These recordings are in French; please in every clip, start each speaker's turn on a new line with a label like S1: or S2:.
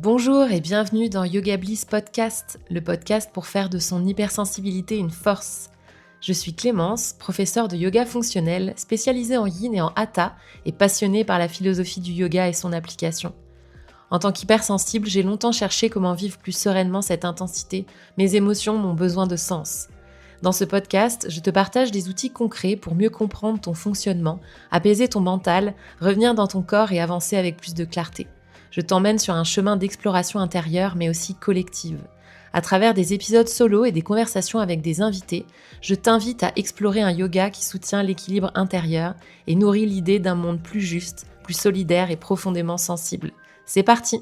S1: Bonjour et bienvenue dans Yoga Bliss Podcast, le podcast pour faire de son hypersensibilité une force. Je suis Clémence, professeure de yoga fonctionnel, spécialisée en yin et en hatha et passionnée par la philosophie du yoga et son application. En tant qu'hypersensible, j'ai longtemps cherché comment vivre plus sereinement cette intensité. Mes émotions m'ont besoin de sens. Dans ce podcast, je te partage des outils concrets pour mieux comprendre ton fonctionnement, apaiser ton mental, revenir dans ton corps et avancer avec plus de clarté. Je t'emmène sur un chemin d'exploration intérieure mais aussi collective. À travers des épisodes solo et des conversations avec des invités, je t'invite à explorer un yoga qui soutient l'équilibre intérieur et nourrit l'idée d'un monde plus juste, plus solidaire et profondément sensible. C'est parti!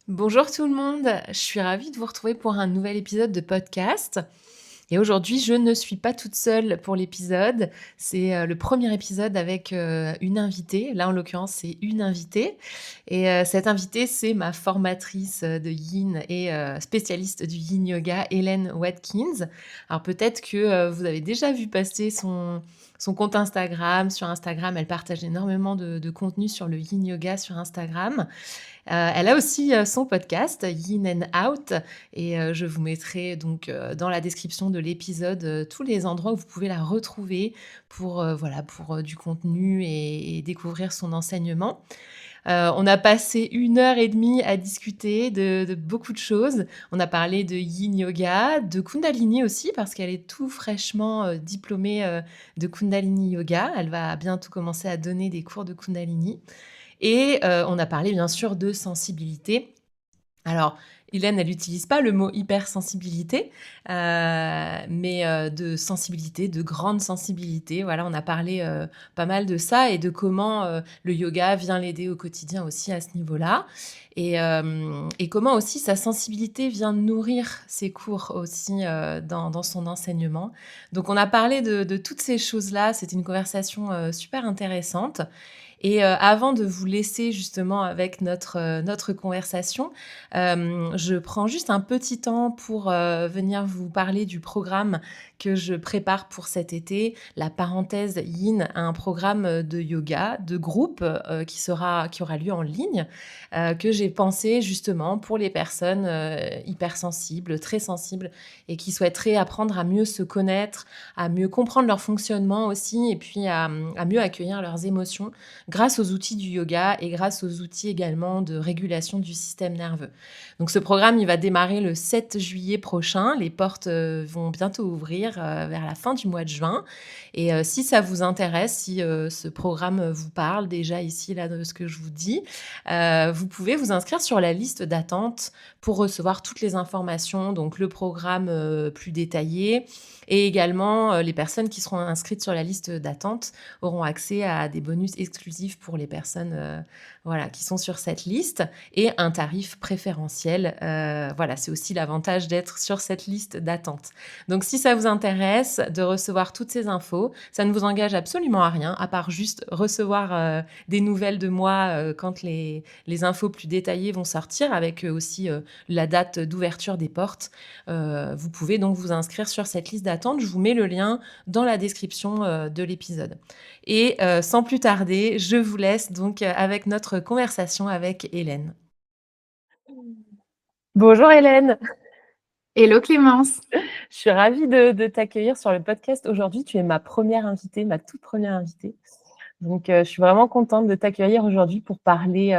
S1: Bonjour tout le monde, je suis ravie de vous retrouver pour un nouvel épisode de podcast. Et aujourd'hui, je ne suis pas toute seule pour l'épisode. C'est le premier épisode avec une invitée. Là, en l'occurrence, c'est une invitée. Et cette invitée, c'est ma formatrice de yin et spécialiste du yin yoga, Hélène Watkins. Alors peut-être que vous avez déjà vu passer son compte Instagram. Sur Instagram, elle partage énormément de contenu sur le yin yoga sur Instagram. Elle a aussi son podcast Yin and Out et je vous mettrai donc dans la description de l'épisode tous les endroits où vous pouvez la retrouver pour du contenu et découvrir son enseignement. On a passé 1 heure et demie à discuter de beaucoup de choses. On a parlé de yin yoga, de kundalini aussi parce qu'elle est tout fraîchement diplômée de kundalini yoga. Elle va bientôt commencer à donner des cours de kundalini. Et on a parlé bien sûr de sensibilité. Alors, Hélène, elle n'utilise pas le mot hypersensibilité, mais de sensibilité, de grande sensibilité. Voilà, on a parlé pas mal de ça et de comment le yoga vient l'aider au quotidien aussi à ce niveau-là. Et comment aussi sa sensibilité vient nourrir ses cours aussi dans son enseignement. Donc, on a parlé de toutes ces choses-là. C'était une conversation super intéressante. Et avant de vous laisser justement avec notre conversation, je prends juste un petit temps pour venir vous parler du programme que je prépare pour cet été, la parenthèse Yin, un programme de yoga, de groupe qui aura lieu en ligne, que j'ai pensé justement pour les personnes hypersensibles, très sensibles et qui souhaiteraient apprendre à mieux se connaître, à mieux comprendre leur fonctionnement aussi et puis à mieux accueillir leurs émotions grâce aux outils du yoga et grâce aux outils également de régulation du système nerveux. Donc ce programme, il va démarrer le 7 juillet prochain. Les portes vont bientôt ouvrir vers la fin du mois de juin. Et si ça vous intéresse, si ce programme vous parle déjà ici, là, de ce que je vous dis, vous pouvez vous inscrire sur la liste d'attente pour recevoir toutes les informations, donc le programme plus détaillé et également les personnes qui seront inscrites sur la liste d'attente auront accès à des bonus exclusifs pour les personnes qui sont sur cette liste et un tarif préférentiel. Voilà, c'est aussi l'avantage d'être sur cette liste d'attente. Donc si ça vous intéresse de recevoir toutes ces infos, ça ne vous engage absolument à rien, à part juste recevoir des nouvelles de moi quand les infos plus détaillées vont sortir, avec aussi la date d'ouverture des portes. Vous pouvez donc vous inscrire sur cette liste d'attente. Je vous mets le lien dans la description de l'épisode. Et sans plus tarder, je vous laisse donc avec notre conversation avec Hélène. Bonjour Hélène,
S2: Hello Clémence.
S1: je suis ravie de t'accueillir sur le podcast aujourd'hui. Tu es ma première invitée, ma toute première invitée. Donc, je suis vraiment contente de t'accueillir aujourd'hui pour parler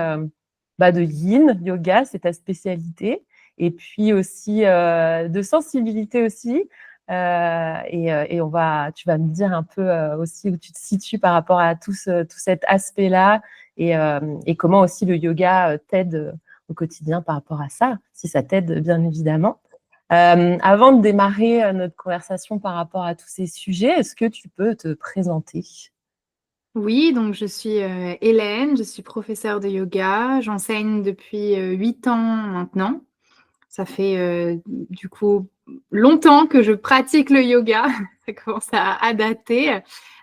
S1: de yin, yoga, c'est ta spécialité, et puis aussi de sensibilité aussi. Et tu vas me dire un peu aussi où tu te situes par rapport à tout cet aspect-là et comment aussi le yoga t'aide au quotidien par rapport à ça, si ça t'aide bien évidemment. Avant de démarrer notre conversation par rapport à tous ces sujets, est-ce que tu peux te présenter?
S2: Oui, donc je suis Hélène, je suis professeure de yoga. J'enseigne depuis 8 ans maintenant. Ça fait du coup longtemps que je pratique le yoga. Ça commence à dater.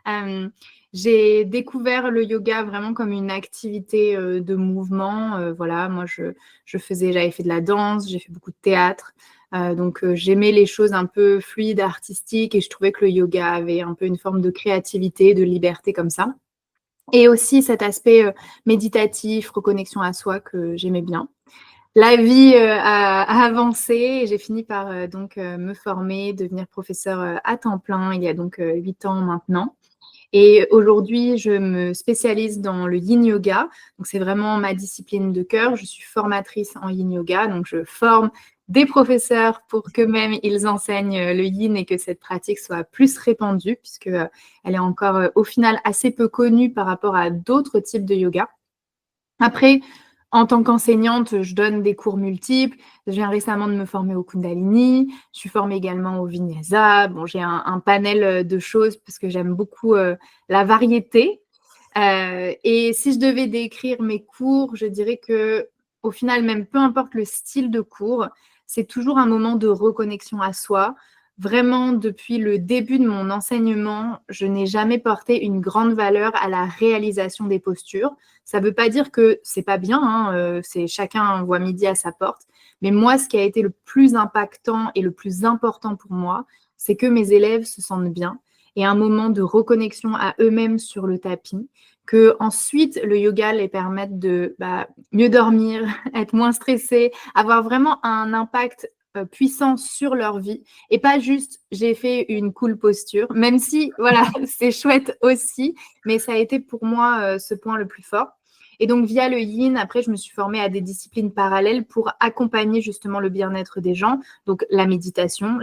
S2: Euh, j'ai découvert le yoga vraiment comme une activité de mouvement. Voilà, moi j'avais fait de la danse, j'ai fait beaucoup de théâtre. Donc j'aimais les choses un peu fluides, artistiques, et je trouvais que le yoga avait un peu une forme de créativité, de liberté comme ça. et aussi cet aspect méditatif, reconnexion à soi que j'aimais bien. La vie a avancé et j'ai fini par me former, devenir professeure à temps plein il y a donc 8 ans maintenant. Et aujourd'hui, je me spécialise dans le yin yoga. Donc, c'est vraiment ma discipline de cœur. Je suis formatrice en yin yoga. Donc, je forme des professeurs pour qu'eux-mêmes, ils enseignent le yin et que cette pratique soit plus répandue, puisque elle est encore au final assez peu connue par rapport à d'autres types de yoga. Après, en tant qu'enseignante, je donne des cours multiples. Je viens récemment de me former au Kundalini. Je suis formée également au Vinyasa. Bon, j'ai un panel de choses parce que j'aime beaucoup la variété. Et si je devais décrire mes cours, je dirais que, au final, même peu importe le style de cours, c'est toujours un moment de reconnexion à soi. Vraiment, depuis le début de mon enseignement, je n'ai jamais porté une grande valeur à la réalisation des postures. Ça ne veut pas dire que c'est pas bien, hein, c'est chacun voit midi à sa porte. Mais moi, ce qui a été le plus impactant et le plus important pour moi, c'est que mes élèves se sentent bien et un moment de reconnexion à eux-mêmes sur le tapis, que ensuite le yoga les permette de mieux dormir, être moins stressés, avoir vraiment un impact puissant sur leur vie et pas juste j'ai fait une cool posture, même si voilà, c'est chouette aussi, mais ça a été pour moi ce point le plus fort. Et donc, via le yin, après, je me suis formée à des disciplines parallèles pour accompagner justement le bien-être des gens. Donc, la méditation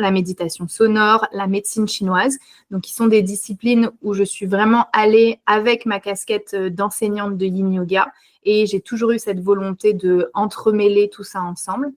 S2: sonore, la médecine chinoise. Donc, qui sont des disciplines où je suis vraiment allée avec ma casquette d'enseignante de yin yoga. Et j'ai toujours eu cette volonté de entremêler tout ça ensemble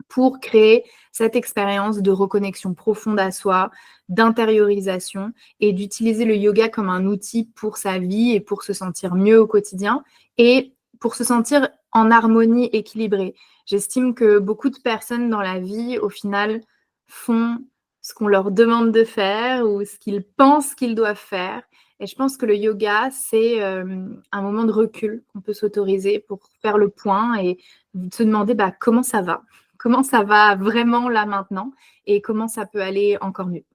S2: pour créer cette expérience de reconnexion profonde à soi, d'intériorisation et d'utiliser le yoga comme un outil pour sa vie et pour se sentir mieux au quotidien et pour se sentir en harmonie équilibrée. J'estime que beaucoup de personnes dans la vie, au final, font ce qu'on leur demande de faire ou ce qu'ils pensent qu'ils doivent faire. Et je pense que le yoga, c'est un moment de recul qu'on peut s'autoriser pour faire le point et se demander comment ça va vraiment là maintenant et comment ça peut aller encore mieux.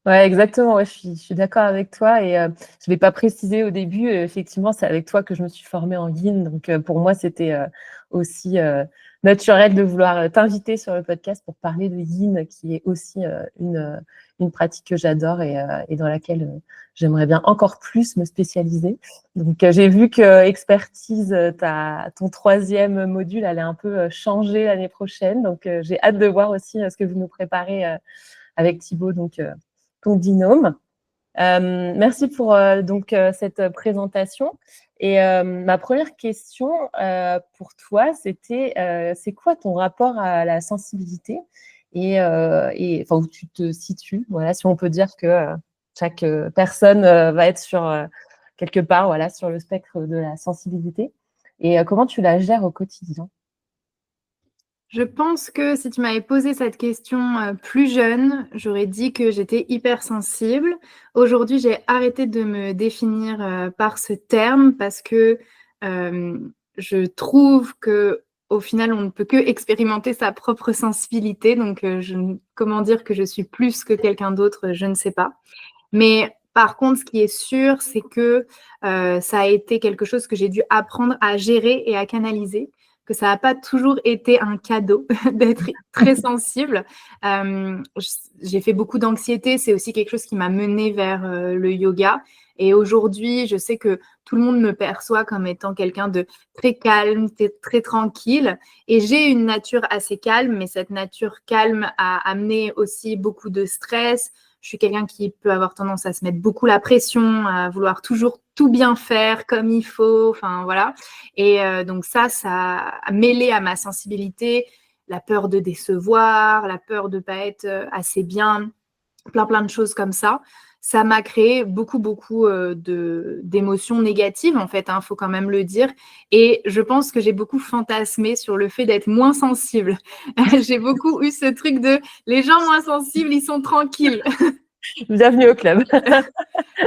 S1: Ouais, exactement. Ouais, je suis d'accord avec toi et je l'ai pas précisé au début, effectivement, c'est avec toi que je me suis formée en yin, donc pour moi, c'était aussi naturel de vouloir t'inviter sur le podcast pour parler de yin, qui est aussi une pratique que j'adore et dans laquelle j'aimerais bien encore plus me spécialiser. Donc, j'ai vu que expertise, ton troisième module allait un peu changer l'année prochaine, donc j'ai hâte de voir aussi ce que vous nous préparez avec Thibaut, donc ton binôme. Merci pour cette présentation. Et ma première question pour toi, c'était c'est quoi ton rapport à la sensibilité et enfin, où tu te situes, voilà, si on peut dire que chaque personne va être sur quelque part, voilà, sur le spectre de la sensibilité. Et comment tu la gères au quotidien?
S2: Je pense que si tu m'avais posé cette question plus jeune, j'aurais dit que j'étais hypersensible. Aujourd'hui, j'ai arrêté de me définir par ce terme parce que euh, je trouve que au final, on ne peut que expérimenter sa propre sensibilité. Donc, comment dire que je suis plus que quelqu'un d'autre, je ne sais pas. Mais par contre, ce qui est sûr, c'est que ça a été quelque chose que j'ai dû apprendre à gérer et à canaliser, que ça n'a pas toujours été un cadeau d'être très sensible. J'ai fait beaucoup d'anxiété, c'est aussi quelque chose qui m'a menée vers le yoga. Et aujourd'hui, je sais que tout le monde me perçoit comme étant quelqu'un de très calme, très tranquille. Et j'ai une nature assez calme, mais cette nature calme a amené aussi beaucoup de stress. Je suis quelqu'un qui peut avoir tendance à se mettre beaucoup la pression, à vouloir toujours tout bien faire comme il faut. Enfin, voilà. Et donc ça a mêlé à ma sensibilité la peur de décevoir, la peur de ne pas être assez bien, plein de choses comme ça. Ça m'a créé beaucoup d'émotions négatives, en fait, il faut quand même le dire. Et je pense que j'ai beaucoup fantasmé sur le fait d'être moins sensible. J'ai beaucoup eu ce truc de les gens moins sensibles, ils sont tranquilles.
S1: Bienvenue au club.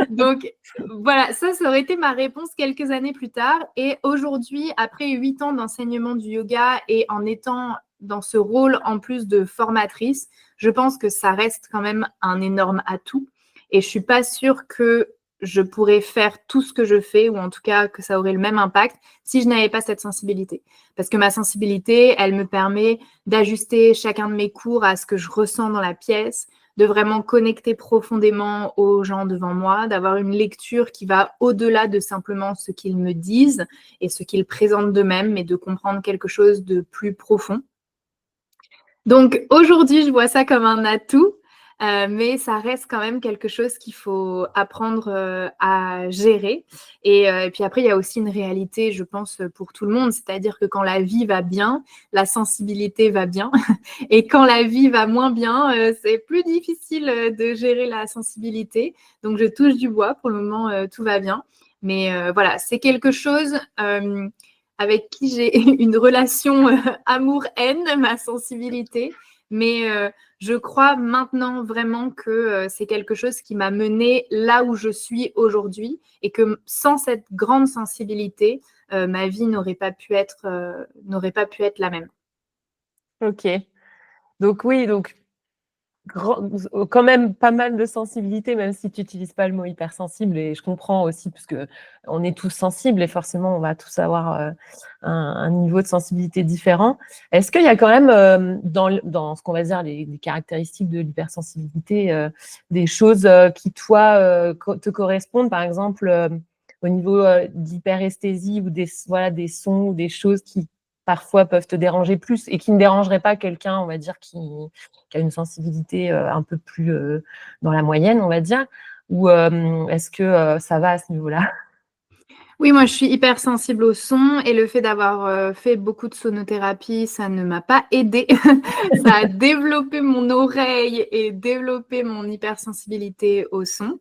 S2: Donc, voilà, ça aurait été ma réponse quelques années plus tard. Et aujourd'hui, après 8 ans d'enseignement du yoga et en étant dans ce rôle en plus de formatrice, je pense que ça reste quand même un énorme atout. Et je ne suis pas sûre que je pourrais faire tout ce que je fais, ou en tout cas que ça aurait le même impact si je n'avais pas cette sensibilité. Parce que ma sensibilité, elle me permet d'ajuster chacun de mes cours à ce que je ressens dans la pièce, de vraiment connecter profondément aux gens devant moi, d'avoir une lecture qui va au-delà de simplement ce qu'ils me disent et ce qu'ils présentent d'eux-mêmes, mais de comprendre quelque chose de plus profond. Donc aujourd'hui, je vois ça comme un atout, mais ça reste quand même quelque chose qu'il faut apprendre à gérer. Et puis après, il y a aussi une réalité, je pense, pour tout le monde, c'est-à-dire que quand la vie va bien, la sensibilité va bien. Et quand la vie va moins bien, c'est plus difficile de gérer la sensibilité. Donc je touche du bois, pour le moment, tout va bien. Mais voilà, c'est quelque chose avec qui j'ai une relation amour-haine, ma sensibilité. Mais je crois maintenant vraiment que c'est quelque chose qui m'a menée là où je suis aujourd'hui, et que sans cette grande sensibilité, ma vie n'aurait pas pu être la même.
S1: OK. Donc oui, donc quand même pas mal de sensibilité, même si tu n'utilises pas le mot hypersensible, et je comprends aussi parce qu'on est tous sensibles et forcément on va tous avoir un niveau de sensibilité différent. Est-ce qu'il y a quand même dans ce qu'on va dire les caractéristiques de l'hypersensibilité, des choses qui toi te correspondent, par exemple au niveau d'hyperesthésie, ou des sons ou des choses qui parfois peuvent te déranger plus et qui ne dérangeraient pas quelqu'un, on va dire, qui a une sensibilité un peu plus dans la moyenne, on va dire, ou est-ce que ça va à ce niveau-là?
S2: Oui, moi, je suis hypersensible au son, et le fait d'avoir fait beaucoup de sonothérapie, ça ne m'a pas aidée. Ça a développé mon oreille et développé mon hypersensibilité au son.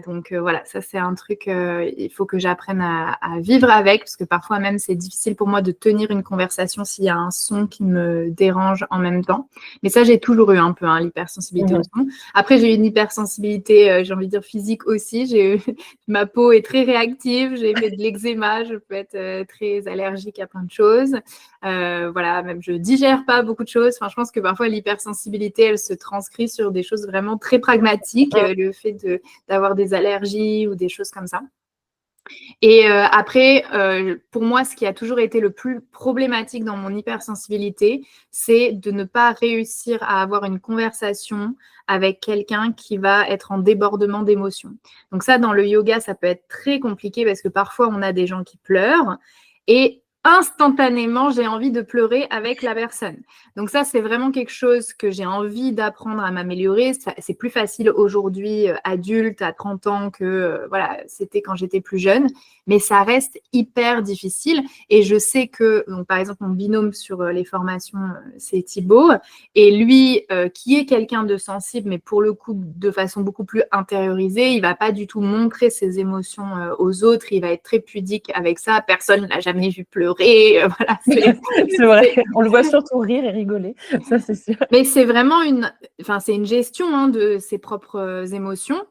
S2: Donc voilà, ça c'est un truc, il faut que j'apprenne à vivre avec, parce que parfois même c'est difficile pour moi de tenir une conversation s'il y a un son qui me dérange en même temps. Mais ça, j'ai toujours eu un peu l'hypersensibilité au son. Après, j'ai une hypersensibilité, j'ai envie de dire physique aussi. Ma peau est très réactive, j'ai fait de l'eczéma, je peux être très allergique à plein de choses. Voilà, même je digère pas beaucoup de choses. Enfin, je pense que parfois l'hypersensibilité, elle se transcrit sur des choses vraiment très pragmatiques, le fait d'avoir des allergies ou des choses comme ça. Et après, pour moi, ce qui a toujours été le plus problématique dans mon hypersensibilité, c'est de ne pas réussir à avoir une conversation avec quelqu'un qui va être en débordement d'émotions. Donc ça, dans le yoga, ça peut être très compliqué, parce que parfois, on a des gens qui pleurent et instantanément, j'ai envie de pleurer avec la personne. Donc ça, c'est vraiment quelque chose que j'ai envie d'apprendre à m'améliorer. C'est plus facile aujourd'hui, adulte, à 30 ans, que voilà, c'était quand j'étais plus jeune. Mais ça reste hyper difficile. Et je sais que, donc, par exemple, mon binôme sur les formations, c'est Thibaut. Et lui, qui est quelqu'un de sensible, mais pour le coup, de façon beaucoup plus intériorisée, il va pas du tout montrer ses émotions aux autres. Il va être très pudique avec ça. Personne ne l'a jamais vu pleurer. Voilà,
S1: c'est vrai, on le voit surtout rire et rigoler, ça c'est sûr.
S2: Mais c'est vraiment c'est une gestion de ses propres émotions.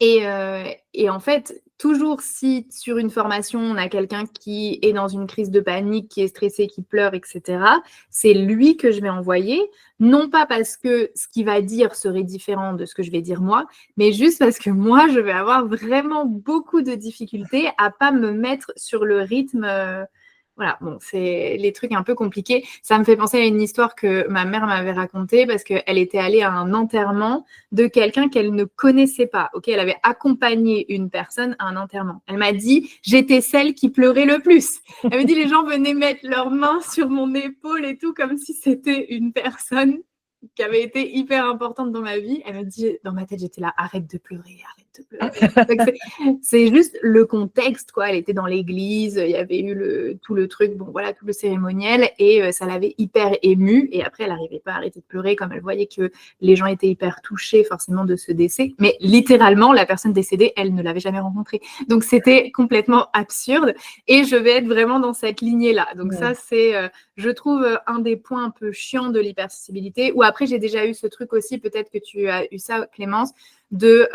S2: Et en fait, toujours si sur une formation, on a quelqu'un qui est dans une crise de panique, qui est stressé, qui pleure, etc., c'est lui que je vais envoyer, non pas parce que ce qu'il va dire serait différent de ce que je vais dire moi, mais juste parce que moi, je vais avoir vraiment beaucoup de difficultés à pas me mettre sur le rythme. Voilà, bon, c'est les trucs un peu compliqués. Ça me fait penser à une histoire que ma mère m'avait racontée, parce qu'elle était allée à un enterrement de quelqu'un qu'elle ne connaissait pas. Ok, elle avait accompagné une personne à un enterrement. Elle m'a dit, j'étais celle qui pleurait le plus. Elle me dit, les gens venaient mettre leurs mains sur mon épaule et tout, comme si c'était une personne qui avait été hyper importante dans ma vie. Elle me dit, dans ma tête, j'étais là, arrête de pleurer, arrête de pleurer. Donc, c'est juste le contexte, quoi. Elle était dans l'église, il y avait eu tout le truc, bon voilà, tout le cérémoniel, et ça l'avait hyper émue. Et après, elle n'arrivait pas à arrêter de pleurer, comme elle voyait que les gens étaient hyper touchés forcément de ce décès. Mais littéralement, la personne décédée, elle ne l'avait jamais rencontrée. Donc, c'était complètement absurde. Et je vais être vraiment dans cette lignée-là. Donc, ça, c'est, je trouve, un des points un peu chiants de l'hypersensibilité. Ou après, j'ai déjà eu ce truc aussi, peut-être que tu as eu ça, Clémence, de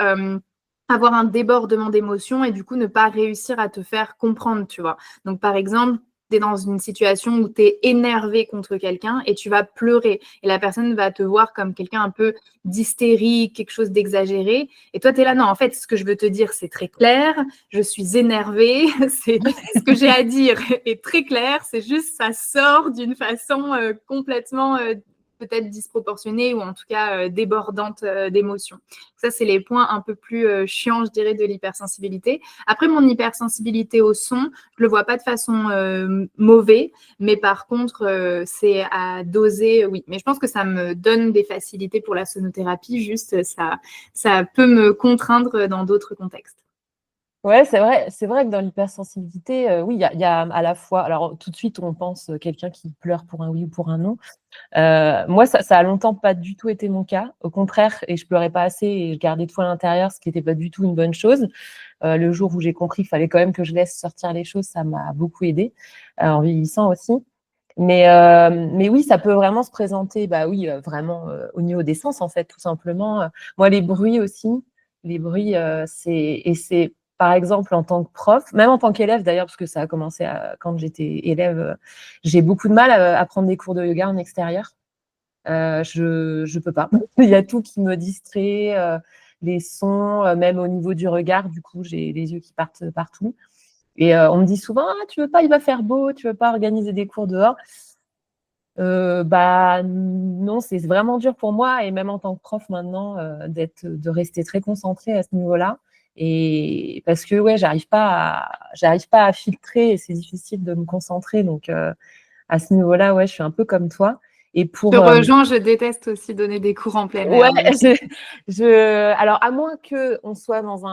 S2: avoir un débordement d'émotions et du coup ne pas réussir à te faire comprendre, tu vois. Donc, par exemple, es dans une situation où tu es énervé contre quelqu'un et tu vas pleurer. Et la personne va te voir comme quelqu'un un peu d'hystérique, quelque chose d'exagéré. Et toi, tu es là, non, en fait, ce que je veux te dire, c'est très clair. Je suis énervée. C'est ce que j'ai à dire est très clair. C'est juste, ça sort d'une façon complètement peut-être disproportionnée ou en tout cas débordante d'émotions. Ça, c'est les points un peu plus chiants, je dirais, de l'hypersensibilité. Après, mon hypersensibilité au son, je le vois pas de façon mauvais, mais par contre, c'est à doser, oui. Mais je pense que ça me donne des facilités pour la sonothérapie, juste ça peut me contraindre dans d'autres contextes.
S1: Ouais, c'est vrai que dans l'hypersensibilité, oui, il y a à la fois, alors tout de suite, on pense quelqu'un qui pleure pour un oui ou pour un non. Moi, ça a longtemps pas du tout été mon cas. Au contraire, et je pleurais pas assez et je gardais tout à l'intérieur, ce qui n'était pas du tout une bonne chose. Le jour où j'ai compris qu'il fallait quand même que je laisse sortir les choses, ça m'a beaucoup aidée, en vieillissant aussi. Mais oui, ça peut vraiment se présenter, bah oui, vraiment au niveau des sens, en fait, tout simplement. Moi, les bruits aussi, les bruits, c'est par exemple en tant que prof, même en tant qu'élève d'ailleurs, parce que ça a commencé quand j'étais élève, j'ai beaucoup de mal à prendre des cours de yoga en extérieur. Je peux pas. Il y a tout qui me distrait, les sons, même au niveau du regard, du coup, j'ai les yeux qui partent partout. Et on me dit souvent, ah, tu veux pas, il va faire beau, tu veux pas organiser des cours dehors. Bah non, c'est vraiment dur pour moi et même en tant que prof maintenant de rester très concentrée à ce niveau-là. Et parce que ouais, j'arrive pas à filtrer et c'est difficile de me concentrer. Donc à ce niveau-là, ouais, je suis un peu comme toi. Et
S2: Je
S1: pour
S2: rejoins, je déteste aussi donner des cours en plein
S1: ouais,
S2: air. Donc.
S1: alors à moins que on soit dans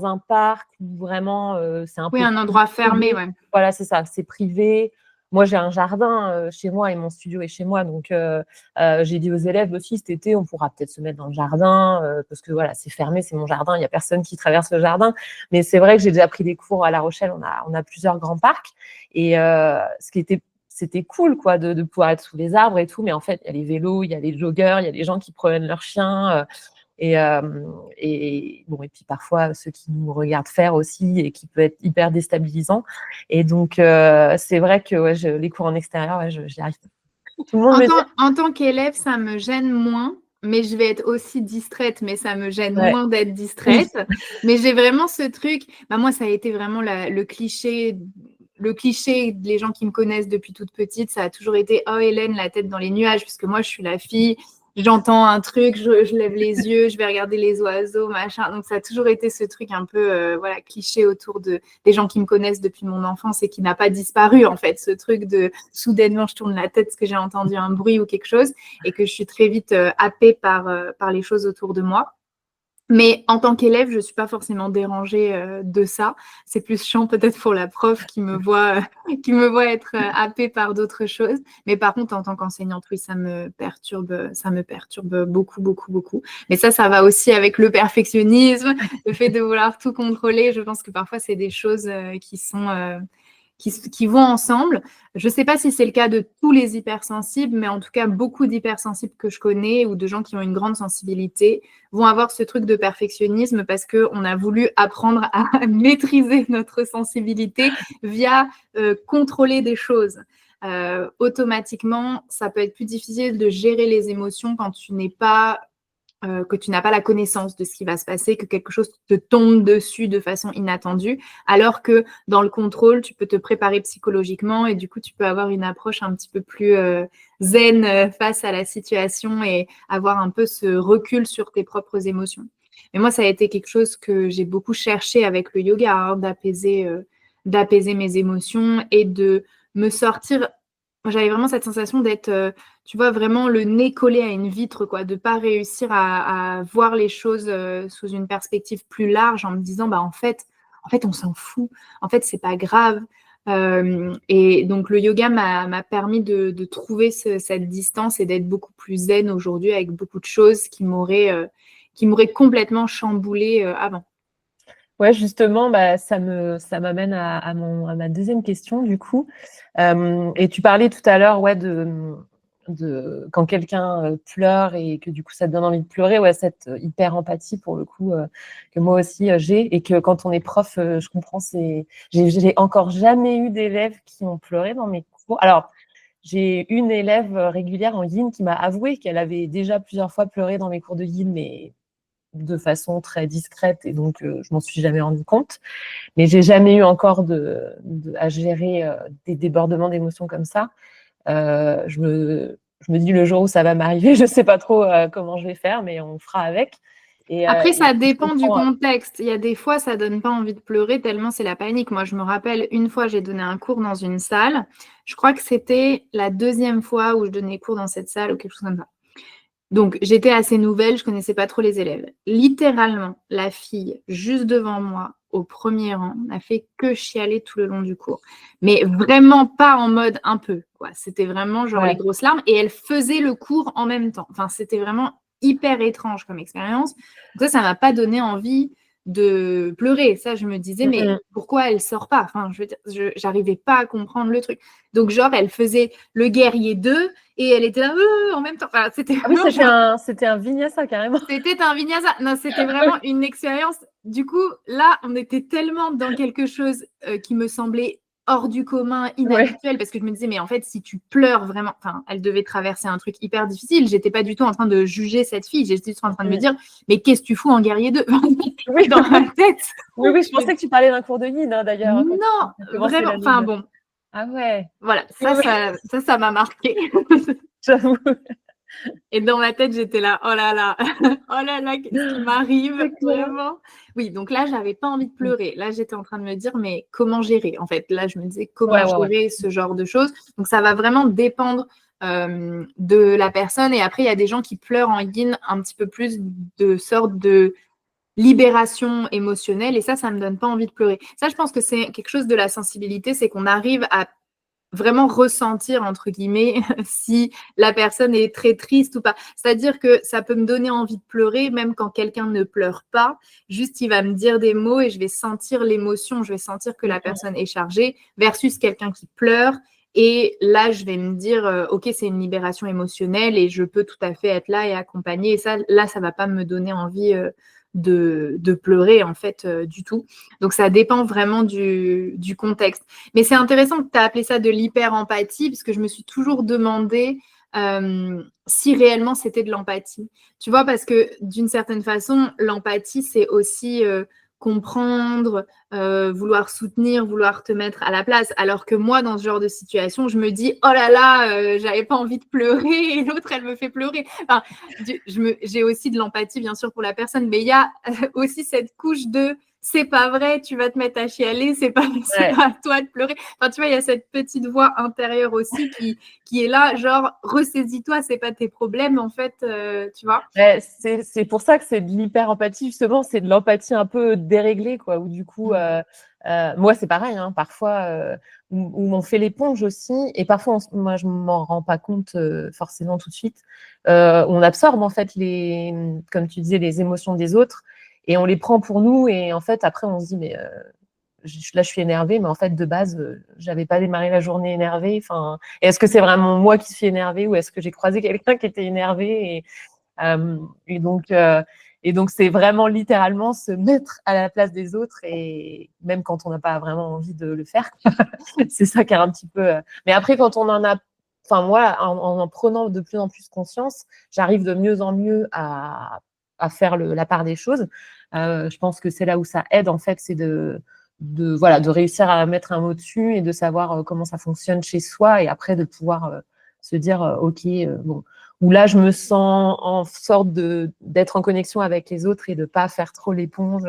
S1: un parc où vraiment c'est un
S2: Oui,
S1: peu
S2: un
S1: plus
S2: endroit fermé,
S1: privé.
S2: ouais.
S1: Voilà, c'est ça, c'est privé. Moi, j'ai un jardin chez moi et mon studio est chez moi, donc j'ai dit aux élèves aussi cet été, on pourra peut-être se mettre dans le jardin parce que voilà, c'est fermé, c'est mon jardin, il y a personne qui traverse le jardin. Mais c'est vrai que j'ai déjà pris des cours à La Rochelle, on a plusieurs grands parcs et c'était cool quoi de pouvoir être sous les arbres et tout, mais en fait il y a les vélos, il y a les joggeurs, il y a les gens qui promènent leurs chiens et, euh, bon et puis parfois ceux qui nous regardent faire aussi et qui peut être hyper déstabilisant. Et donc c'est vrai que ouais, les cours en extérieur, ouais, je n'y arrive pas. Tout le monde me dit
S2: En tant qu'élève, ça me gêne moins, mais je vais être aussi distraite, mais ça me gêne
S1: ouais.
S2: moins d'être distraite. Mais j'ai vraiment ce truc, bah moi, ça a été vraiment le cliché des gens qui me connaissent depuis toute petite, ça a toujours été, oh Hélène, la tête dans les nuages, puisque moi, je suis la fille, j'entends un truc, je lève les yeux, je vais regarder les oiseaux, machin. Donc, ça a toujours été ce truc un peu, voilà, cliché autour des gens qui me connaissent depuis mon enfance et qui n'a pas disparu, en fait. Ce truc de soudainement, je tourne la tête parce que j'ai entendu un bruit ou quelque chose et que je suis très vite happée par les choses autour de moi. Mais en tant qu'élève, je ne suis pas forcément dérangée de ça. C'est plus chiant peut-être pour la prof qui me voit être happée par d'autres choses. Mais par contre, en tant qu'enseignante, oui, ça me perturbe beaucoup, beaucoup, beaucoup. Mais ça va aussi avec le perfectionnisme, le fait de vouloir tout contrôler. Je pense que parfois, c'est des choses qui sont qui vont ensemble. Je ne sais pas si c'est le cas de tous les hypersensibles, mais en tout cas, beaucoup d'hypersensibles que je connais ou de gens qui ont une grande sensibilité vont avoir ce truc de perfectionnisme parce qu'on a voulu apprendre à maîtriser notre sensibilité via contrôler des choses. Automatiquement, ça peut être plus difficile de gérer les émotions quand tu n'es pas que tu n'as pas la connaissance de ce qui va se passer, que quelque chose te tombe dessus de façon inattendue, alors que dans le contrôle, tu peux te préparer psychologiquement et du coup, tu peux avoir une approche un petit peu plus zen face à la situation et avoir un peu ce recul sur tes propres émotions. Mais moi, ça a été quelque chose que j'ai beaucoup cherché avec le yoga, hein, d'apaiser mes émotions et de me sortir. J'avais vraiment cette sensation d'être tu vois, vraiment le nez collé à une vitre, quoi, de ne pas réussir à voir les choses sous une perspective plus large en me disant, bah, en fait on s'en fout. En fait, c'est pas grave. Et donc, le yoga m'a permis de trouver cette distance et d'être beaucoup plus zen aujourd'hui avec beaucoup de choses qui m'auraient complètement chamboulée avant.
S1: Ouais, justement, bah, ça m'amène à ma deuxième question, du coup. Et tu parlais tout à l'heure, ouais, quand quelqu'un pleure et que du coup ça te donne envie de pleurer, ouais, cette hyper empathie pour le coup que moi aussi j'ai, et que quand on est prof, je comprends. J'ai encore jamais eu d'élèves qui ont pleuré dans mes cours. Alors, j'ai une élève régulière en yin qui m'a avoué qu'elle avait déjà plusieurs fois pleuré dans mes cours de yin, mais de façon très discrète, et donc je m'en suis jamais rendu compte. Mais j'ai jamais eu encore à gérer des débordements d'émotions comme ça. Je me dis, le jour où ça va m'arriver, je sais pas trop comment je vais faire, mais on fera avec.
S2: Après, ça
S1: Je
S2: dépend du
S1: comprends.
S2: contexte. Il y a des fois, ça donne pas envie de pleurer tellement c'est la panique. Moi, je me rappelle, une fois, j'ai donné un cours dans une salle. Je crois que c'était la deuxième fois où je donnais cours dans cette salle ou quelque chose comme ça. Donc, j'étais assez nouvelle, je connaissais pas trop les élèves. Littéralement, la fille juste devant moi, au premier rang, n'a fait que chialer tout le long du cours. Mais vraiment pas en mode un peu, quoi. C'était vraiment genre les
S1: Ouais.
S2: grosses larmes, et elle faisait le cours en même temps. Enfin, c'était vraiment hyper étrange comme expérience. Donc ça m'a pas donné envie de pleurer. Ça, je me disais, mais
S1: Mm-mm.
S2: pourquoi elle sort pas? Enfin, je veux dire, j'arrivais pas à comprendre le truc. Donc, genre, elle faisait le guerrier 2 et elle était là en même temps. Enfin, c'était
S1: Ah oui,
S2: vraiment genre,
S1: c'était un vinyasa carrément.
S2: c'était un vinyasa. Non, c'était vraiment une expérience. Du coup, là, on était tellement dans quelque chose qui me semblait hors du commun,
S1: Ouais.
S2: inhabituel, parce que je me disais, mais en fait, si tu pleures vraiment, enfin, elle devait traverser un truc hyper difficile. J'étais pas du tout en train de juger cette fille. J'étais juste en train de me
S1: Mm.
S2: dire, mais qu'est-ce que tu fous en guerrier 2
S1: Oui,
S2: dans ma tête?
S1: oui, oui, je
S2: Je me
S1: pensais que tu parlais d'un cours de yin, hein, d'ailleurs, quand
S2: non,
S1: tu as commencé
S2: vraiment.
S1: l'année
S2: Enfin
S1: de.
S2: bon,
S1: Ah ouais.
S2: voilà,
S1: Oui, oui,
S2: ça m'a marqué.
S1: j'avoue.
S2: Et dans ma tête, j'étais là, oh là là, oh là là, qu'est-ce qui m'arrive
S1: C'est clair.
S2: vraiment? Oui, donc là, j'avais pas envie de pleurer. Là, j'étais en train de me dire, mais comment gérer? En fait, là, je me disais,
S1: Ouais,
S2: comment
S1: ouais, ouais.
S2: gérer ce genre de choses? Donc, ça va vraiment dépendre de la personne. Et après, il y a des gens qui pleurent en yin un petit peu plus de sorte de libération émotionnelle. Et ça me donne pas envie de pleurer. Ça, je pense que c'est quelque chose de la sensibilité, c'est qu'on arrive à vraiment ressentir, entre guillemets, si la personne est très triste ou pas. C'est-à-dire que ça peut me donner envie de pleurer, même quand quelqu'un ne pleure pas. Juste, il va me dire des mots et je vais sentir l'émotion, je vais sentir que la
S1: Mm-mm.
S2: personne est chargée, versus quelqu'un qui pleure. Et là, je vais me dire, OK, c'est une libération émotionnelle et je peux tout à fait être là et accompagner. Et ça, là, ça va pas me donner envie de pleurer, en fait, du tout. Donc, ça dépend vraiment du contexte. Mais c'est intéressant que tu as appelé ça de l'hyper-empathie, parce que je me suis toujours demandé si réellement c'était de l'empathie. Tu vois, parce que d'une certaine façon, l'empathie, c'est aussi comprendre, vouloir soutenir, vouloir te mettre à la place. Alors que moi, dans ce genre de situation, je me dis, oh là là, j'avais pas envie de pleurer et l'autre, elle me fait pleurer. Enfin, j'ai aussi de l'empathie, bien sûr, pour la personne, mais il y a aussi cette couche de c'est pas vrai, tu vas te mettre à chialer, c'est pas
S1: Ouais.
S2: à toi de pleurer. Enfin, tu vois, il y a cette petite voix intérieure aussi qui est là, genre, ressaisis-toi, c'est pas tes problèmes, en fait, tu vois.
S1: Ouais, c'est pour ça que c'est de l'hyper-empathie, justement, c'est de l'empathie un peu déréglée, quoi, où du coup, moi, c'est pareil, hein, parfois, où on fait l'éponge aussi, et parfois, moi, je m'en rends pas compte forcément tout de suite. On absorbe, en fait, comme tu disais, les émotions des autres, et on les prend pour nous, et en fait, après, on se dit, mais là, je suis énervée, mais en fait, de base, j'avais pas démarré la journée énervée. Enfin, est-ce que c'est vraiment moi qui suis énervée, ou est-ce que j'ai croisé quelqu'un qui était énervé? Euh, et donc, euh, et donc, c'est vraiment littéralement se mettre à la place des autres, et même quand on n'a pas vraiment envie de le faire. C'est ça qui est un petit peu. Mais après, quand on en a, enfin moi, en prenant de plus en plus conscience, j'arrive de mieux en mieux à faire la part des choses. Je pense que c'est là où ça aide, en fait, c'est voilà, de réussir à mettre un mot dessus et de savoir comment ça fonctionne chez soi, et après de pouvoir se dire ok, bon, où là je me sens en sorte d'être en connexion avec les autres et de pas faire trop l'éponge.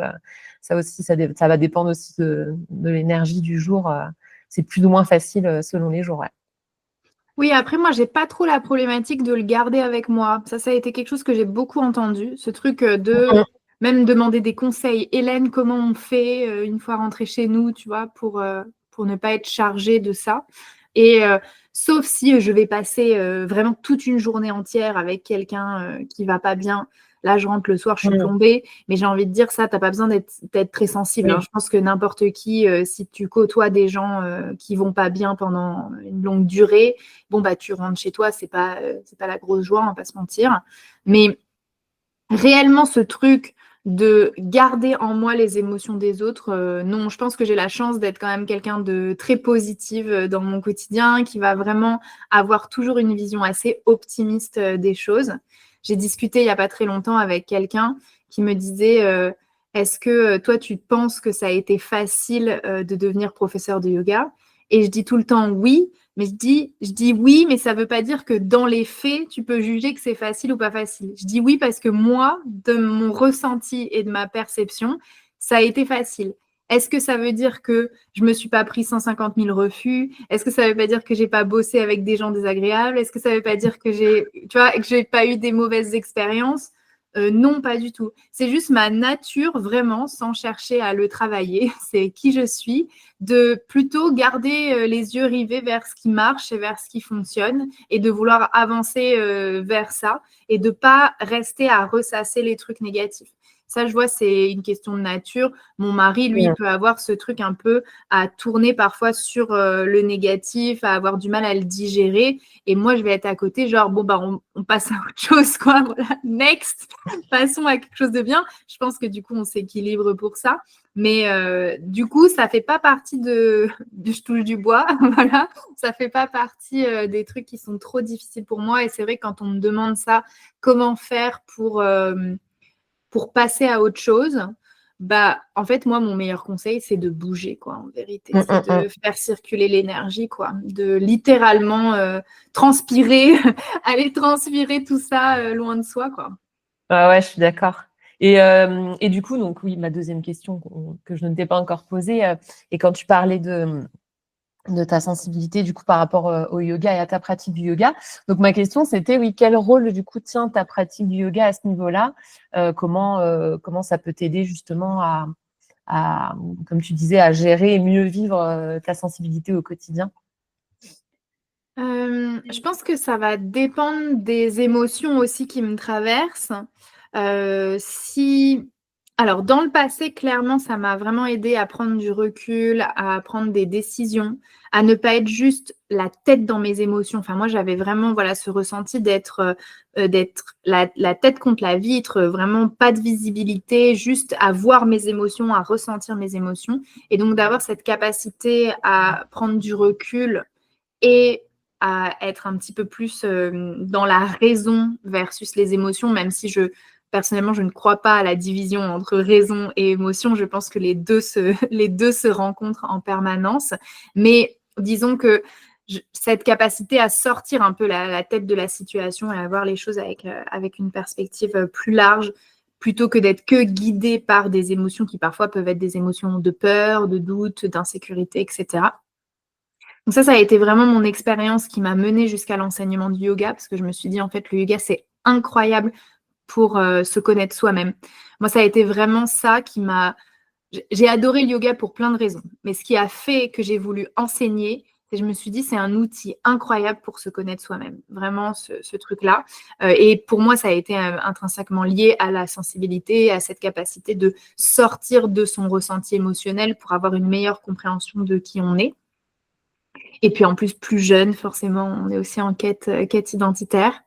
S1: Ça aussi, ça va dépendre aussi de l'énergie du jour. C'est plus ou moins facile selon les jours. Ouais.
S2: Oui, après, moi, j'ai pas trop la problématique de le garder avec moi. Ça a été quelque chose que j'ai beaucoup entendu. Ce truc de même demander des conseils. Hélène, comment on fait une fois rentré chez nous, tu vois, pour ne pas être chargée de ça. Et sauf si je vais passer vraiment toute une journée entière avec quelqu'un qui va pas bien. là, je rentre le soir, je suis
S1: Mmh.
S2: plombée. Mais j'ai envie de dire ça, tu as pas besoin d'être très sensible, hein.
S1: Oui.
S2: Je pense que n'importe qui, si tu côtoies des gens qui vont pas bien pendant une longue durée, bon, bah, tu rentres chez toi, c'est pas la grosse joie, on va pas se mentir. Mais réellement, ce truc de garder en moi les émotions des autres, non, je pense que j'ai la chance d'être quand même quelqu'un de très positive dans mon quotidien, qui va vraiment avoir toujours une vision assez optimiste des choses. J'ai discuté il n'y a pas très longtemps avec quelqu'un qui me disait est-ce que toi, tu penses que ça a été facile de devenir professeur de yoga? Et je dis tout le temps oui, mais je dis oui, mais ça ne veut pas dire que dans les faits, tu peux juger que c'est facile ou pas facile. Je dis oui parce que moi, de mon ressenti et de ma perception, ça a été facile. Est-ce que ça veut dire que je ne me suis pas pris 150 000 refus? Est-ce que ça ne veut pas dire que je n'ai pas bossé avec des gens désagréables? Est-ce que ça ne veut pas dire que j'ai pas eu des mauvaises expériences? Non, pas du tout. C'est juste ma nature, vraiment, sans chercher à le travailler. C'est qui je suis, de plutôt garder les yeux rivés vers ce qui marche et vers ce qui fonctionne et de vouloir avancer vers ça et de pas rester à ressasser les trucs négatifs. Ça, je vois, c'est une question de nature. Mon mari, lui,
S1: Mmh.
S2: peut avoir ce truc un peu à tourner parfois sur le négatif, à avoir du mal à le digérer. Et moi, je vais être à côté, genre, bon, bah, on passe à autre chose, quoi. Voilà, next, passons à quelque chose de bien. Je pense que du coup, on s'équilibre pour ça. Mais du coup, ça fait pas partie je touche du bois, voilà. Ça fait pas partie des trucs qui sont trop difficiles pour moi. Et c'est vrai, quand on me demande ça, comment faire pour passer à autre chose, bah, en fait, moi, mon meilleur conseil, c'est de bouger, quoi, en vérité.
S1: Mmh,
S2: C'est
S1: mmh, mmh.
S2: de faire circuler l'énergie, quoi. De littéralement transpirer, aller transpirer tout ça loin de soi, quoi.
S1: Ouais, ouais, je suis d'accord. Et du coup, donc oui, ma deuxième question que je ne t'ai pas encore posée, et quand tu parlais de ta sensibilité du coup par rapport au yoga et à ta pratique du yoga. Donc ma question c'était oui, quel rôle du coup tient ta pratique du yoga à ce niveau-là? Comment ça peut t'aider justement à, comme tu disais, à gérer et mieux vivre ta sensibilité au quotidien?
S2: Je pense que ça va dépendre des émotions aussi qui me traversent. Si alors dans le passé, clairement, ça m'a vraiment aidé à prendre du recul, à prendre des décisions, à ne pas être juste la tête dans mes émotions. Enfin, moi, j'avais vraiment, voilà, ce ressenti d'être la tête contre la vitre, vraiment pas de visibilité, juste à voir mes émotions, à ressentir mes émotions et donc d'avoir cette capacité à prendre du recul et à être un petit peu plus dans la raison versus les émotions, même si personnellement, je ne crois pas à la division entre raison et émotion. Je pense que les deux se rencontrent en permanence. Mais disons que cette capacité à sortir un peu la tête de la situation et à voir les choses avec une perspective plus large, plutôt que d'être que guidé par des émotions qui parfois peuvent être des émotions de peur, de doute, d'insécurité, etc. Donc ça a été vraiment mon expérience qui m'a menée jusqu'à l'enseignement du yoga parce que je me suis dit, en fait, le yoga, c'est incroyable pour se connaître soi-même. Moi, ça a été vraiment ça qui m'a... J'ai adoré le yoga pour plein de raisons. Mais ce qui a fait que j'ai voulu enseigner, c'est que je me suis dit, c'est un outil incroyable pour se connaître soi-même. Vraiment, ce truc-là. Et pour moi, ça a été intrinsèquement lié à la sensibilité, à cette capacité de sortir de son ressenti émotionnel pour avoir une meilleure compréhension de qui on est. Et puis en plus, plus jeune, forcément, on est aussi en quête identitaire.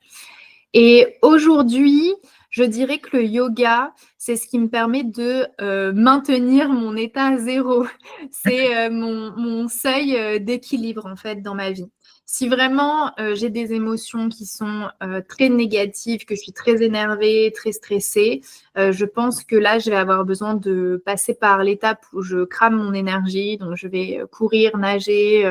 S2: Et aujourd'hui, je dirais que le yoga, c'est ce qui me permet de maintenir mon état zéro. C'est mon seuil d'équilibre, en fait, dans ma vie. Si vraiment j'ai des émotions qui sont très négatives, que je suis très énervée, très stressée, je pense que là, je vais avoir besoin de passer par l'étape où je crame mon énergie. Donc, je vais courir, nager,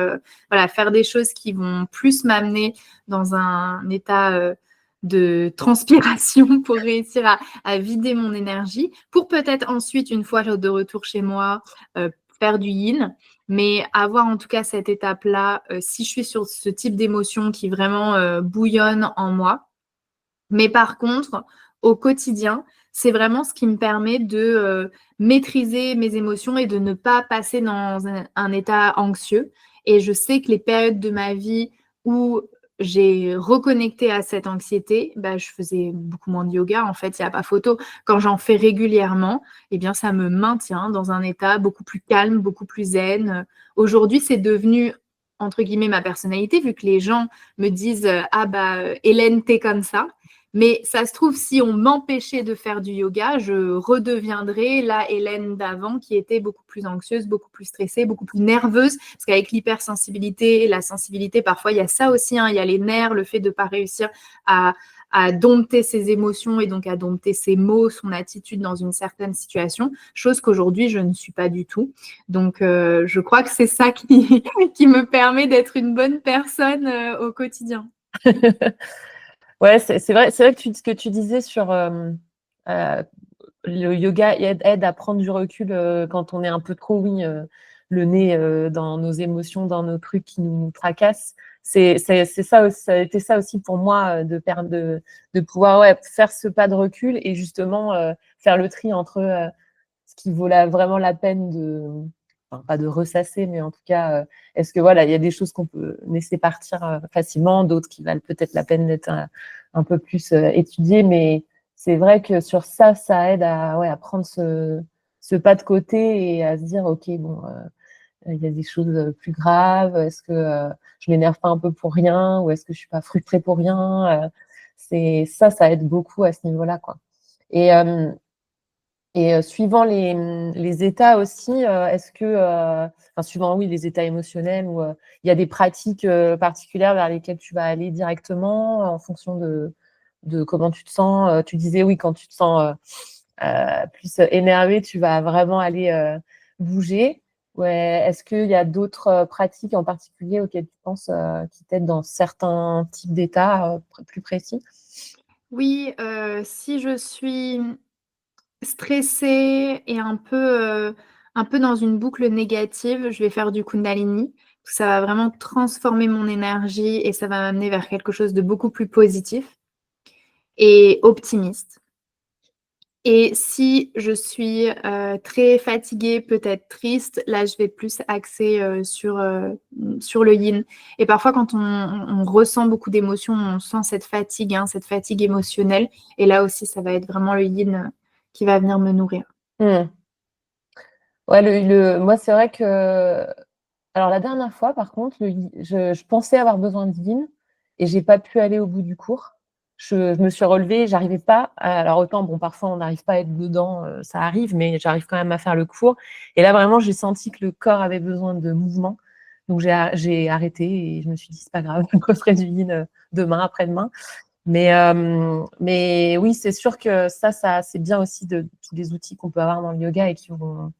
S2: voilà, faire des choses qui vont plus m'amener dans un état de transpiration pour réussir à vider mon énergie, pour peut-être ensuite, une fois de retour chez moi, faire du yin. Mais avoir en tout cas cette étape-là, si je suis sur ce type d'émotion qui vraiment bouillonne en moi. Mais par contre, au quotidien, c'est vraiment ce qui me permet de maîtriser mes émotions et de ne pas passer dans un état anxieux. Et je sais que les périodes de ma vie où j'ai reconnecté à cette anxiété, bah, je faisais beaucoup moins de yoga. En fait, il n'y a pas photo. Quand j'en fais régulièrement, eh bien, ça me maintient dans un état beaucoup plus calme, beaucoup plus zen. Aujourd'hui, c'est devenu, entre guillemets, ma personnalité, vu que les gens me disent ah bah Hélène, t'es comme ça. Mais ça se trouve, si on m'empêchait de faire du yoga, je redeviendrais la Hélène d'avant qui était beaucoup plus anxieuse, beaucoup plus stressée, beaucoup plus nerveuse. Parce qu'avec l'hypersensibilité et la sensibilité, parfois, il y a ça aussi. Hein, il y a les nerfs, le fait de ne pas réussir à dompter ses émotions et donc à dompter ses mots, son attitude dans une certaine situation, chose qu'aujourd'hui, je ne suis pas du tout. Donc, je crois que c'est ça qui me permet d'être une bonne personne au quotidien.
S1: Ouais, c'est vrai que ce que tu disais sur le yoga aide à prendre du recul quand on est un peu trop, oui, le nez dans nos émotions, dans nos trucs qui nous tracassent. C'est ça aussi, ça a été ça aussi pour moi de pouvoir faire ce pas de recul et justement faire le tri entre ce qui vaut vraiment la peine enfin, pas de ressasser, mais en tout cas, est-ce que voilà, il y a des choses qu'on peut laisser partir facilement, d'autres qui valent peut-être la peine d'être un peu plus étudiées, mais c'est vrai que sur ça, ça aide à prendre ce pas de côté et à se dire, ok, bon, il y a des choses plus graves, est-ce que je m'énerve pas un peu pour rien, ou est-ce que je suis pas frustrée pour rien, ça aide beaucoup à ce niveau-là, quoi. Et suivant les états aussi, est-ce que, enfin, suivant, oui, les états émotionnels, ou il y a des pratiques particulières vers lesquelles tu vas aller directement en fonction de comment tu te sens. Tu disais, oui, quand tu te sens plus énervé, tu vas vraiment aller bouger. Ouais, est-ce qu'il y a d'autres pratiques en particulier auxquelles tu penses qui t'aident dans certains types d'états plus précis?
S2: Oui, si je suis stressée et un peu dans une boucle négative, je vais faire du Kundalini. Ça va vraiment transformer mon énergie et ça va m'amener vers quelque chose de beaucoup plus positif et optimiste. Et si je suis très fatiguée, peut-être triste, là, je vais plus axer sur le yin. Et parfois, quand on ressent beaucoup d'émotions, on sent cette fatigue émotionnelle. Et là aussi, ça va être vraiment le yin qui va venir me nourrir.
S1: Hmm. Ouais, moi, c'est vrai que. Alors, la dernière fois, par contre, je pensais avoir besoin de yin et j'ai pas pu aller au bout du cours. Je me suis relevée, j'arrivais pas. Alors, autant, bon, parfois, on n'arrive pas à être dedans, ça arrive, mais j'arrive quand même à faire le cours. Et là, vraiment, j'ai senti que le corps avait besoin de mouvement. Donc, j'ai arrêté et je me suis dit, c'est pas grave, je referai du yin demain, après-demain. Mais oui, c'est sûr que ça c'est bien aussi de tous les outils qu'on peut avoir dans le yoga et qui vont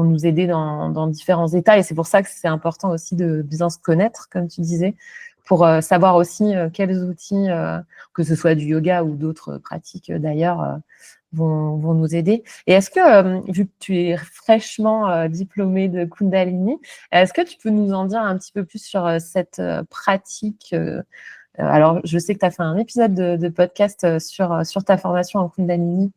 S1: nous aider dans différents états. Et c'est pour ça que c'est important aussi de bien se connaître, comme tu disais, pour savoir aussi quels outils, que ce soit du yoga ou d'autres pratiques d'ailleurs, vont nous aider. Et est-ce que, vu que tu es fraîchement diplômée de Kundalini, est-ce que tu peux nous en dire un petit peu plus sur cette pratique alors, je sais que tu as fait un épisode de podcast sur ta formation en Kundalini.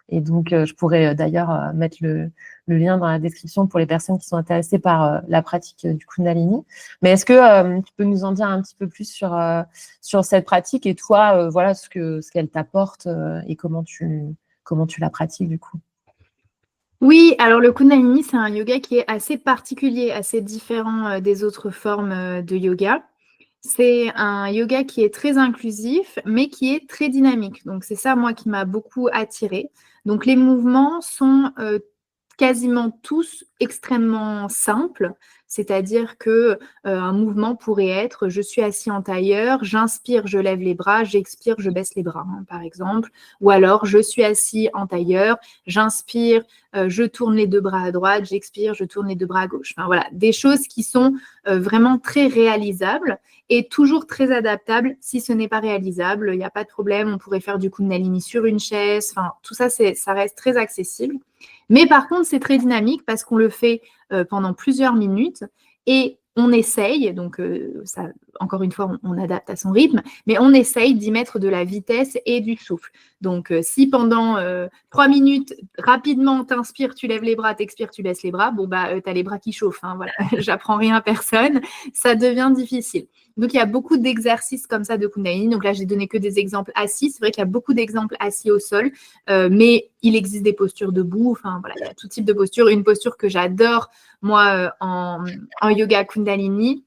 S1: Et donc, je pourrais d'ailleurs mettre le lien dans la description pour les personnes qui sont intéressées par la pratique du Kundalini. Mais est-ce que tu peux nous en dire un petit peu plus sur cette pratique et toi, voilà ce qu'elle t'apporte et comment tu la pratiques du coup?
S2: Oui, alors le Kundalini, c'est un yoga qui est assez particulier, assez différent des autres formes de yoga. C'est un yoga qui est très inclusif, mais qui est très dynamique. Donc, c'est ça, moi, qui m'a beaucoup attirée. Donc, les mouvements sont quasiment tous extrêmement simples. C'est-à-dire que un mouvement pourrait être je suis assis en tailleur, j'inspire, je lève les bras, j'expire, je baisse les bras, hein, par exemple. Ou alors je suis assis en tailleur, j'inspire, je tourne les deux bras à droite, j'expire, je tourne les deux bras à gauche. Enfin voilà, des choses qui sont vraiment très réalisables et toujours très adaptables. Si ce n'est pas réalisable, il n'y a pas de problème, on pourrait faire du Kundalini sur une chaise. Enfin, tout ça, ça reste très accessible. Mais par contre, c'est très dynamique parce qu'on le fait pendant plusieurs minutes et on essaye, donc ça, encore une fois, on adapte à son rythme, mais on essaye d'y mettre de la vitesse et du souffle. Donc, si pendant 3 minutes, rapidement, t'inspires, tu lèves les bras, t'expires, tu baisses les bras, bon, bah, t'as les bras qui chauffent, hein, voilà. J'apprends rien à personne, ça devient difficile. Donc, il y a beaucoup d'exercices comme ça de Kundalini. Donc là, j'ai donné que des exemples assis. C'est vrai qu'il y a beaucoup d'exemples assis au sol, mais il existe des postures debout. Enfin, voilà, il y a tout type de postures. Une posture que j'adore, moi, en yoga Kundalini,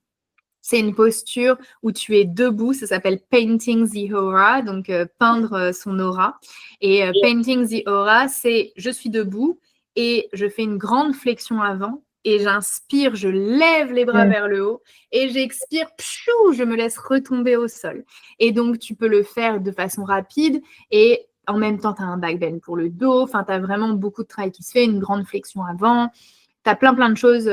S2: c'est une posture où tu es debout, ça s'appelle Painting the Aura, donc peindre son aura. Et Painting the Aura, c'est je suis debout et je fais une grande flexion avant et j'inspire, je lève les bras vers le haut et j'expire, pshou, je me laisse retomber au sol. Et donc, tu peux le faire de façon rapide et en même temps, tu as un back bend pour le dos, enfin, tu as vraiment beaucoup de travail qui se fait, une grande flexion avant. Tu as plein de choses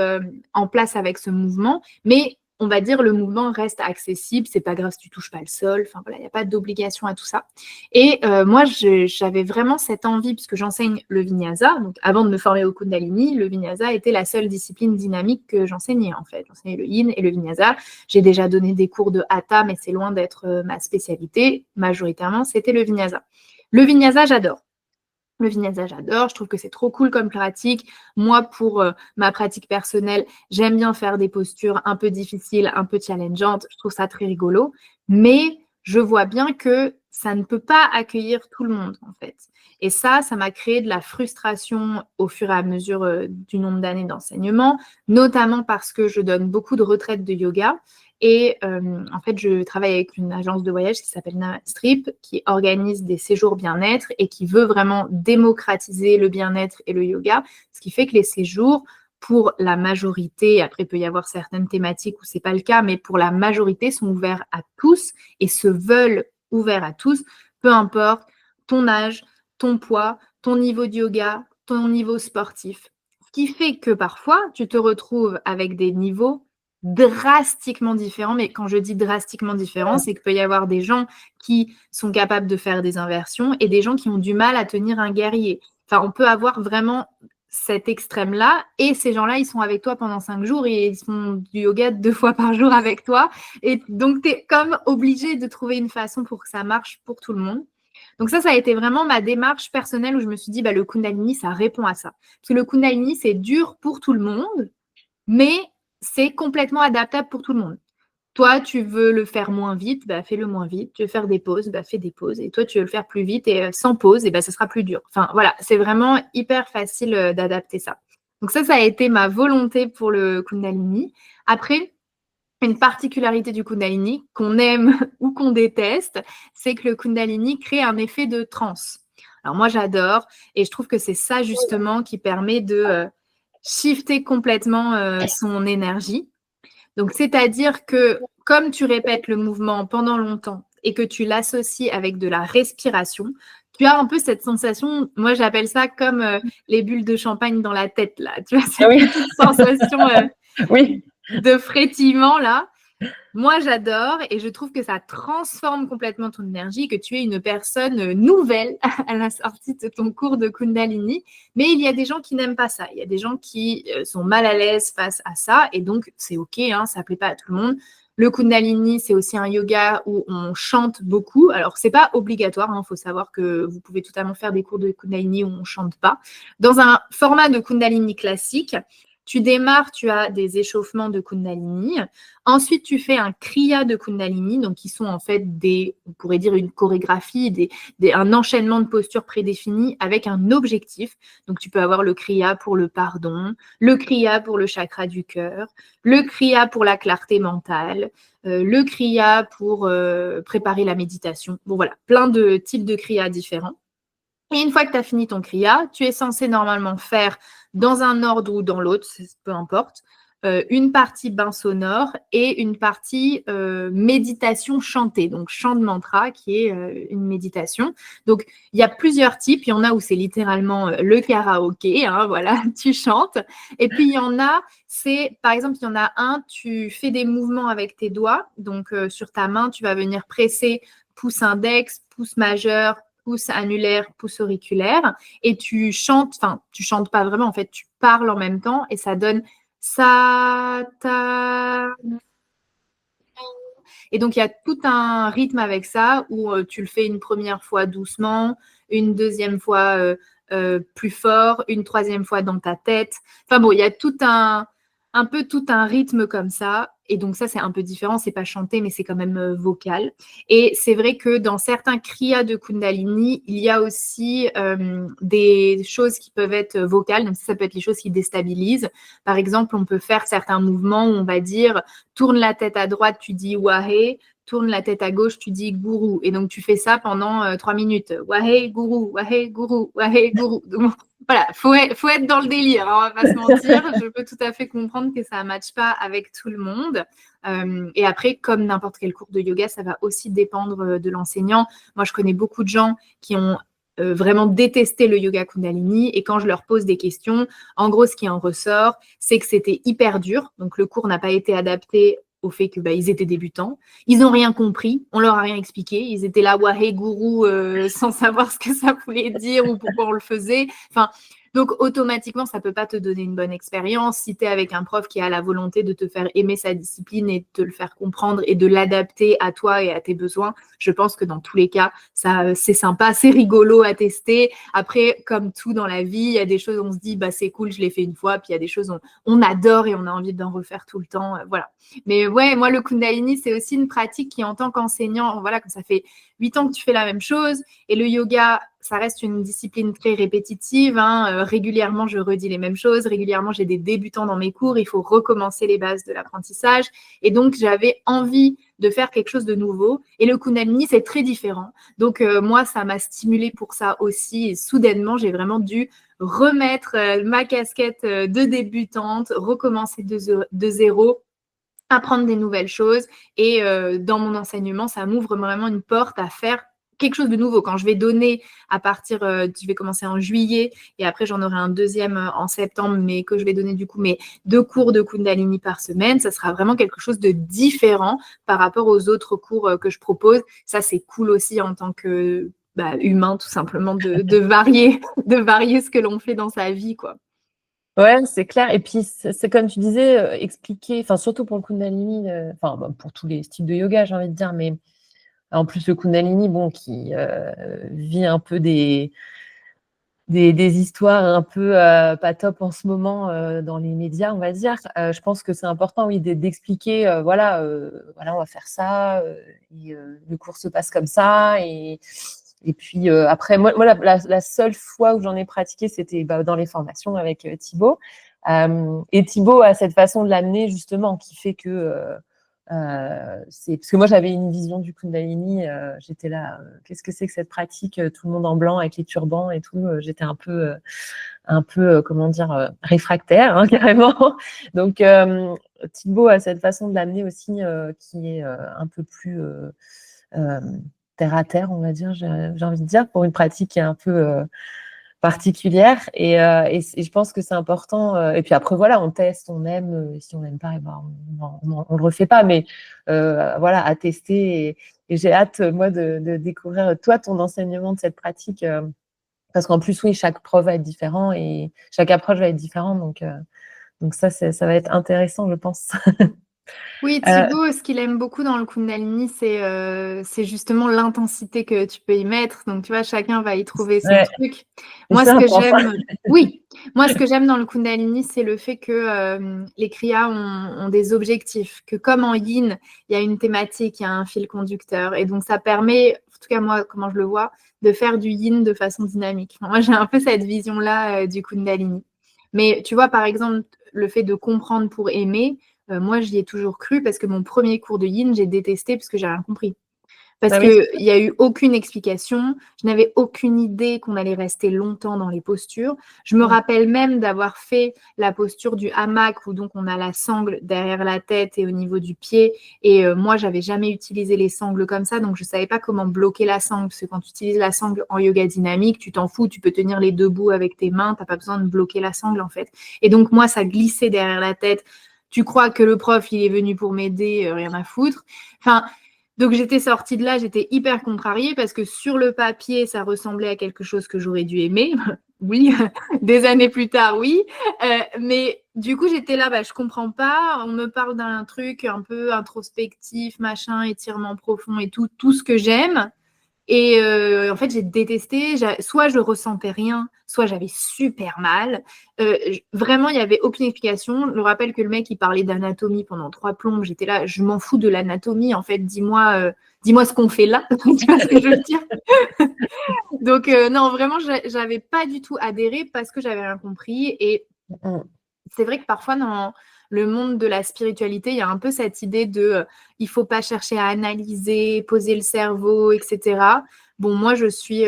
S2: en place avec ce mouvement, mais on va dire le mouvement reste accessible, c'est pas grave si tu touches pas le sol, enfin voilà, il n'y a pas d'obligation à tout ça. Et moi, j'avais vraiment cette envie, puisque j'enseigne le Vinyasa, donc avant de me former au Kundalini, le Vinyasa était la seule discipline dynamique que j'enseignais en fait. J'enseignais le Yin et le Vinyasa. J'ai déjà donné des cours de Hatha, mais c'est loin d'être ma spécialité. Majoritairement, c'était le Vinyasa. Le Vinyasa, j'adore. Le Vinyasa, j'adore. Je trouve que c'est trop cool comme pratique. Moi, pour ma pratique personnelle, j'aime bien faire des postures un peu difficiles, un peu challengeantes. Je trouve ça très rigolo. Mais je vois bien que ça ne peut pas accueillir tout le monde, en fait. Et ça m'a créé de la frustration au fur et à mesure du nombre d'années d'enseignement, notamment parce que je donne beaucoup de retraites de yoga. Et en fait, je travaille avec une agence de voyage qui s'appelle Namastrip, qui organise des séjours bien-être et qui veut vraiment démocratiser le bien-être et le yoga, ce qui fait que les séjours, pour la majorité, après il peut y avoir certaines thématiques où c'est pas le cas, mais pour la majorité sont ouverts à tous et se veulent ouverts à tous, peu importe ton âge, ton poids, ton niveau de yoga, ton niveau sportif. Ce qui fait que parfois, tu te retrouves avec des niveaux drastiquement différents, mais quand je dis drastiquement différents, c'est qu'il peut y avoir des gens qui sont capables de faire des inversions et des gens qui ont du mal à tenir un guerrier. Enfin, on peut avoir vraiment cet extrême-là et ces gens-là, ils sont avec toi pendant 5 jours et ils font du yoga 2 fois par jour avec toi. Et donc, tu es comme obligé de trouver une façon pour que ça marche pour tout le monde. Donc ça a été vraiment ma démarche personnelle où je me suis dit, bah, le Kundalini, ça répond à ça. Parce que le Kundalini, c'est dur pour tout le monde, mais c'est complètement adaptable pour tout le monde. Toi, tu veux le faire moins vite, bah, fais-le moins vite. Tu veux faire des pauses, bah, fais des pauses. Et toi, tu veux le faire plus vite et sans pause, et bah, ça sera plus dur. Enfin, voilà, c'est vraiment hyper facile d'adapter ça. Donc ça a été ma volonté pour le Kundalini. Après, une particularité du Kundalini, qu'on aime ou qu'on déteste, c'est que le Kundalini crée un effet de transe. Alors moi, j'adore et je trouve que c'est ça justement qui permet de shifter complètement son énergie. Donc, c'est-à-dire que comme tu répètes le mouvement pendant longtemps et que tu l'associes avec de la respiration, tu as un peu cette sensation, moi j'appelle ça comme les bulles de champagne dans la tête, là. Tu vois, cette petite sensation
S1: Oui.
S2: de frétillement, là. Moi, j'adore et je trouve que ça transforme complètement ton énergie, que tu es une personne nouvelle à la sortie de ton cours de Kundalini. Mais il y a des gens qui n'aiment pas ça. Il y a des gens qui sont mal à l'aise face à ça et donc c'est OK, hein, ça ne plaît pas à tout le monde. Le Kundalini, c'est aussi un yoga où on chante beaucoup. Alors, ce n'est pas obligatoire. Il faut savoir que vous pouvez totalement faire des cours de Kundalini où on ne chante pas. Dans un format de Kundalini classique, tu démarres, tu as des échauffements de Kundalini. Ensuite, tu fais un kriya de Kundalini, donc qui sont en fait on pourrait dire une chorégraphie, un enchaînement de postures prédéfinies avec un objectif. Donc, tu peux avoir le kriya pour le pardon, le kriya pour le chakra du cœur, le kriya pour la clarté mentale, le kriya pour préparer la méditation. Bon, voilà, plein de types de kriya différents. Et une fois que tu as fini ton kriya, tu es censé normalement faire dans un ordre ou dans l'autre, peu importe, une partie bain sonore et une partie méditation chantée, donc chant de mantra qui est une méditation. Donc, il y a plusieurs types. Il y en a où c'est littéralement le karaoké, hein, voilà, tu chantes. Et puis, il y en a, par exemple, il y en a un, tu fais des mouvements avec tes doigts. Donc, sur ta main, tu vas venir presser pouce index, pouce majeur, pouce annulaire, pouce auriculaire, et tu chantes pas vraiment, en fait, tu parles en même temps, et ça donne sa, ta. Et donc, il y a tout un rythme avec ça, où tu le fais une première fois doucement, une deuxième fois plus fort, une troisième fois dans ta tête. Enfin bon, il y a tout un un peu tout un rythme comme ça. Et donc ça, c'est un peu différent. C'est pas chanté, mais c'est quand même vocal. Et c'est vrai que dans certains kriyas de Kundalini, il y a aussi des choses qui peuvent être vocales. Donc ça peut être les choses qui déstabilisent. Par exemple, on peut faire certains mouvements où on va dire tourne la tête à droite, tu dis Wahe, tourne la tête à gauche, tu dis gourou. Et donc, tu fais ça pendant 3 minutes. Wahe, gourou, wahe, gourou, wahe, gourou. Donc, voilà, faut être dans le délire, hein, on va pas se mentir. Je peux tout à fait comprendre que ça ne matche pas avec tout le monde. Et après, comme n'importe quel cours de yoga, ça va aussi dépendre de l'enseignant. Moi, je connais beaucoup de gens qui ont vraiment détesté le yoga Kundalini. Et quand je leur pose des questions, en gros, ce qui en ressort, c'est que c'était hyper dur. Donc, le cours n'a pas été adapté au fait que ils étaient débutants. Ils n'ont rien compris, on leur a rien expliqué. Ils étaient là, wahe, gourou, sans savoir ce que ça voulait dire ou pourquoi on le faisait. Enfin, donc, automatiquement, ça ne peut pas te donner une bonne expérience. Si tu es avec un prof qui a la volonté de te faire aimer sa discipline et de te le faire comprendre et de l'adapter à toi et à tes besoins, je pense que dans tous les cas, ça, c'est sympa, c'est rigolo à tester. Après, comme tout dans la vie, il y a des choses où on se dit, c'est cool, je l'ai fait une fois. Puis il y a des choses où on adore et on a envie d'en refaire tout le temps. Voilà. Mais ouais, moi, le Kundalini, c'est aussi une pratique qui, en tant qu'enseignant, voilà, comme ça fait 8 ans que tu fais la même chose. Et le yoga, ça reste une discipline très répétitive. Régulièrement, je redis les mêmes choses. Régulièrement, j'ai des débutants dans mes cours. Il faut recommencer les bases de l'apprentissage. Et donc, j'avais envie de faire quelque chose de nouveau. Et le Kundalini, c'est très différent. Donc, moi, ça m'a stimulée pour ça aussi. Et soudainement, j'ai vraiment dû remettre ma casquette de débutante, recommencer de zéro, apprendre des nouvelles choses. Et dans mon enseignement, ça m'ouvre vraiment une porte à faire quelque chose de nouveau. Quand je vais donner à partir, je vais commencer en juillet et après j'en aurai un deuxième en septembre, mais que je vais donner du coup mes 2 cours de Kundalini par semaine, ça sera vraiment quelque chose de différent par rapport aux autres cours que je propose. Ça, c'est cool aussi en tant que humain, tout simplement, de varier, de varier ce que l'on fait dans sa vie, quoi.
S1: Ouais, c'est clair. Et puis, c'est comme tu disais, expliquer, enfin, surtout pour le Kundalini, pour tous les styles de yoga, j'ai envie de dire, mais en plus, le Kundalini, qui vit un peu des histoires un peu pas top en ce moment dans les médias, on va dire. Je pense que c'est important, oui, d'expliquer, voilà, on va faire ça, et, le cours se passe comme ça, et puis après, moi la seule fois où j'en ai pratiqué, c'était dans les formations avec Thibaut. Et Thibaut a cette façon de l'amener justement qui fait que c'est parce que moi j'avais une vision du Kundalini, j'étais là, qu'est-ce que c'est que cette pratique, tout le monde en blanc avec les turbans et tout, j'étais un peu comment dire, réfractaire, hein, carrément. Donc Thibaut a cette façon de l'amener aussi qui est un peu plus terre à terre, on va dire, j'ai envie de dire, pour une pratique qui est un peu particulière. Et je pense que c'est important. Et puis après, voilà, on teste, on aime. Si on n'aime pas, on le refait pas. Mais voilà, à tester. Et j'ai hâte, moi, de découvrir, toi, ton enseignement de cette pratique. Parce qu'en plus, oui, chaque prof va être différent et chaque approche va être différente. Donc ça, ça va être intéressant, je pense.
S2: Oui, Thibaut, ce qu'il aime beaucoup dans le Kundalini, c'est justement l'intensité que tu peux y mettre. Donc, tu vois, chacun va y trouver son
S1: Ouais,
S2: truc.
S1: c'est
S2: Moi, ce
S1: ça,
S2: que
S1: important.
S2: j'aime, oui, moi, ce que j'aime dans le Kundalini, c'est le fait que les kriyas ont des objectifs, que comme en yin, il y a une thématique, il y a un fil conducteur. Et donc, ça permet, en tout cas, moi, comment je le vois, de faire du yin de façon dynamique. Enfin, moi, j'ai un peu cette vision-là du Kundalini. Mais tu vois, par exemple, le fait de comprendre pour aimer, moi, j'y ai toujours cru parce que mon premier cours de yin, j'ai détesté parce que j'ai rien compris. Parce
S1: Ah oui,
S2: qu'il n'y a eu aucune explication. Je n'avais aucune idée qu'on allait rester longtemps dans les postures. Je me rappelle même d'avoir fait la posture du hamac où donc on a la sangle derrière la tête et au niveau du pied. Et moi, j'avais jamais utilisé les sangles comme ça, donc je ne savais pas comment bloquer la sangle. Parce que quand tu utilises la sangle en yoga dynamique, tu t'en fous, tu peux tenir les 2 bouts avec tes mains, tu n'as pas besoin de bloquer la sangle en fait. Et donc moi, ça glissait derrière la tête. Tu crois que le prof, il est venu pour m'aider, rien à foutre. Enfin, donc j'étais sortie de là, j'étais hyper contrariée parce que sur le papier, ça ressemblait à quelque chose que j'aurais dû aimer. Oui, des années plus tard, oui. Mais du coup, j'étais là, je comprends pas. On me parle d'un truc un peu introspectif, machin, étirement profond et tout ce que j'aime. Et en fait, j'ai détesté. Soit je ressentais rien, soit j'avais super mal. Vraiment, il n'y avait aucune explication. Je me rappelle que le mec, il parlait d'anatomie pendant 3 plombes. J'étais là, je m'en fous de l'anatomie. En fait, dis-moi ce qu'on fait là. Tu vois ce que je veux dire? Donc, non, vraiment, j'avais pas du tout adhéré parce que j'avais rien compris. Et c'est vrai que parfois, dans le monde de la spiritualité, il y a un peu cette idée de il faut pas chercher à analyser, poser le cerveau, etc. Bon, moi, je suis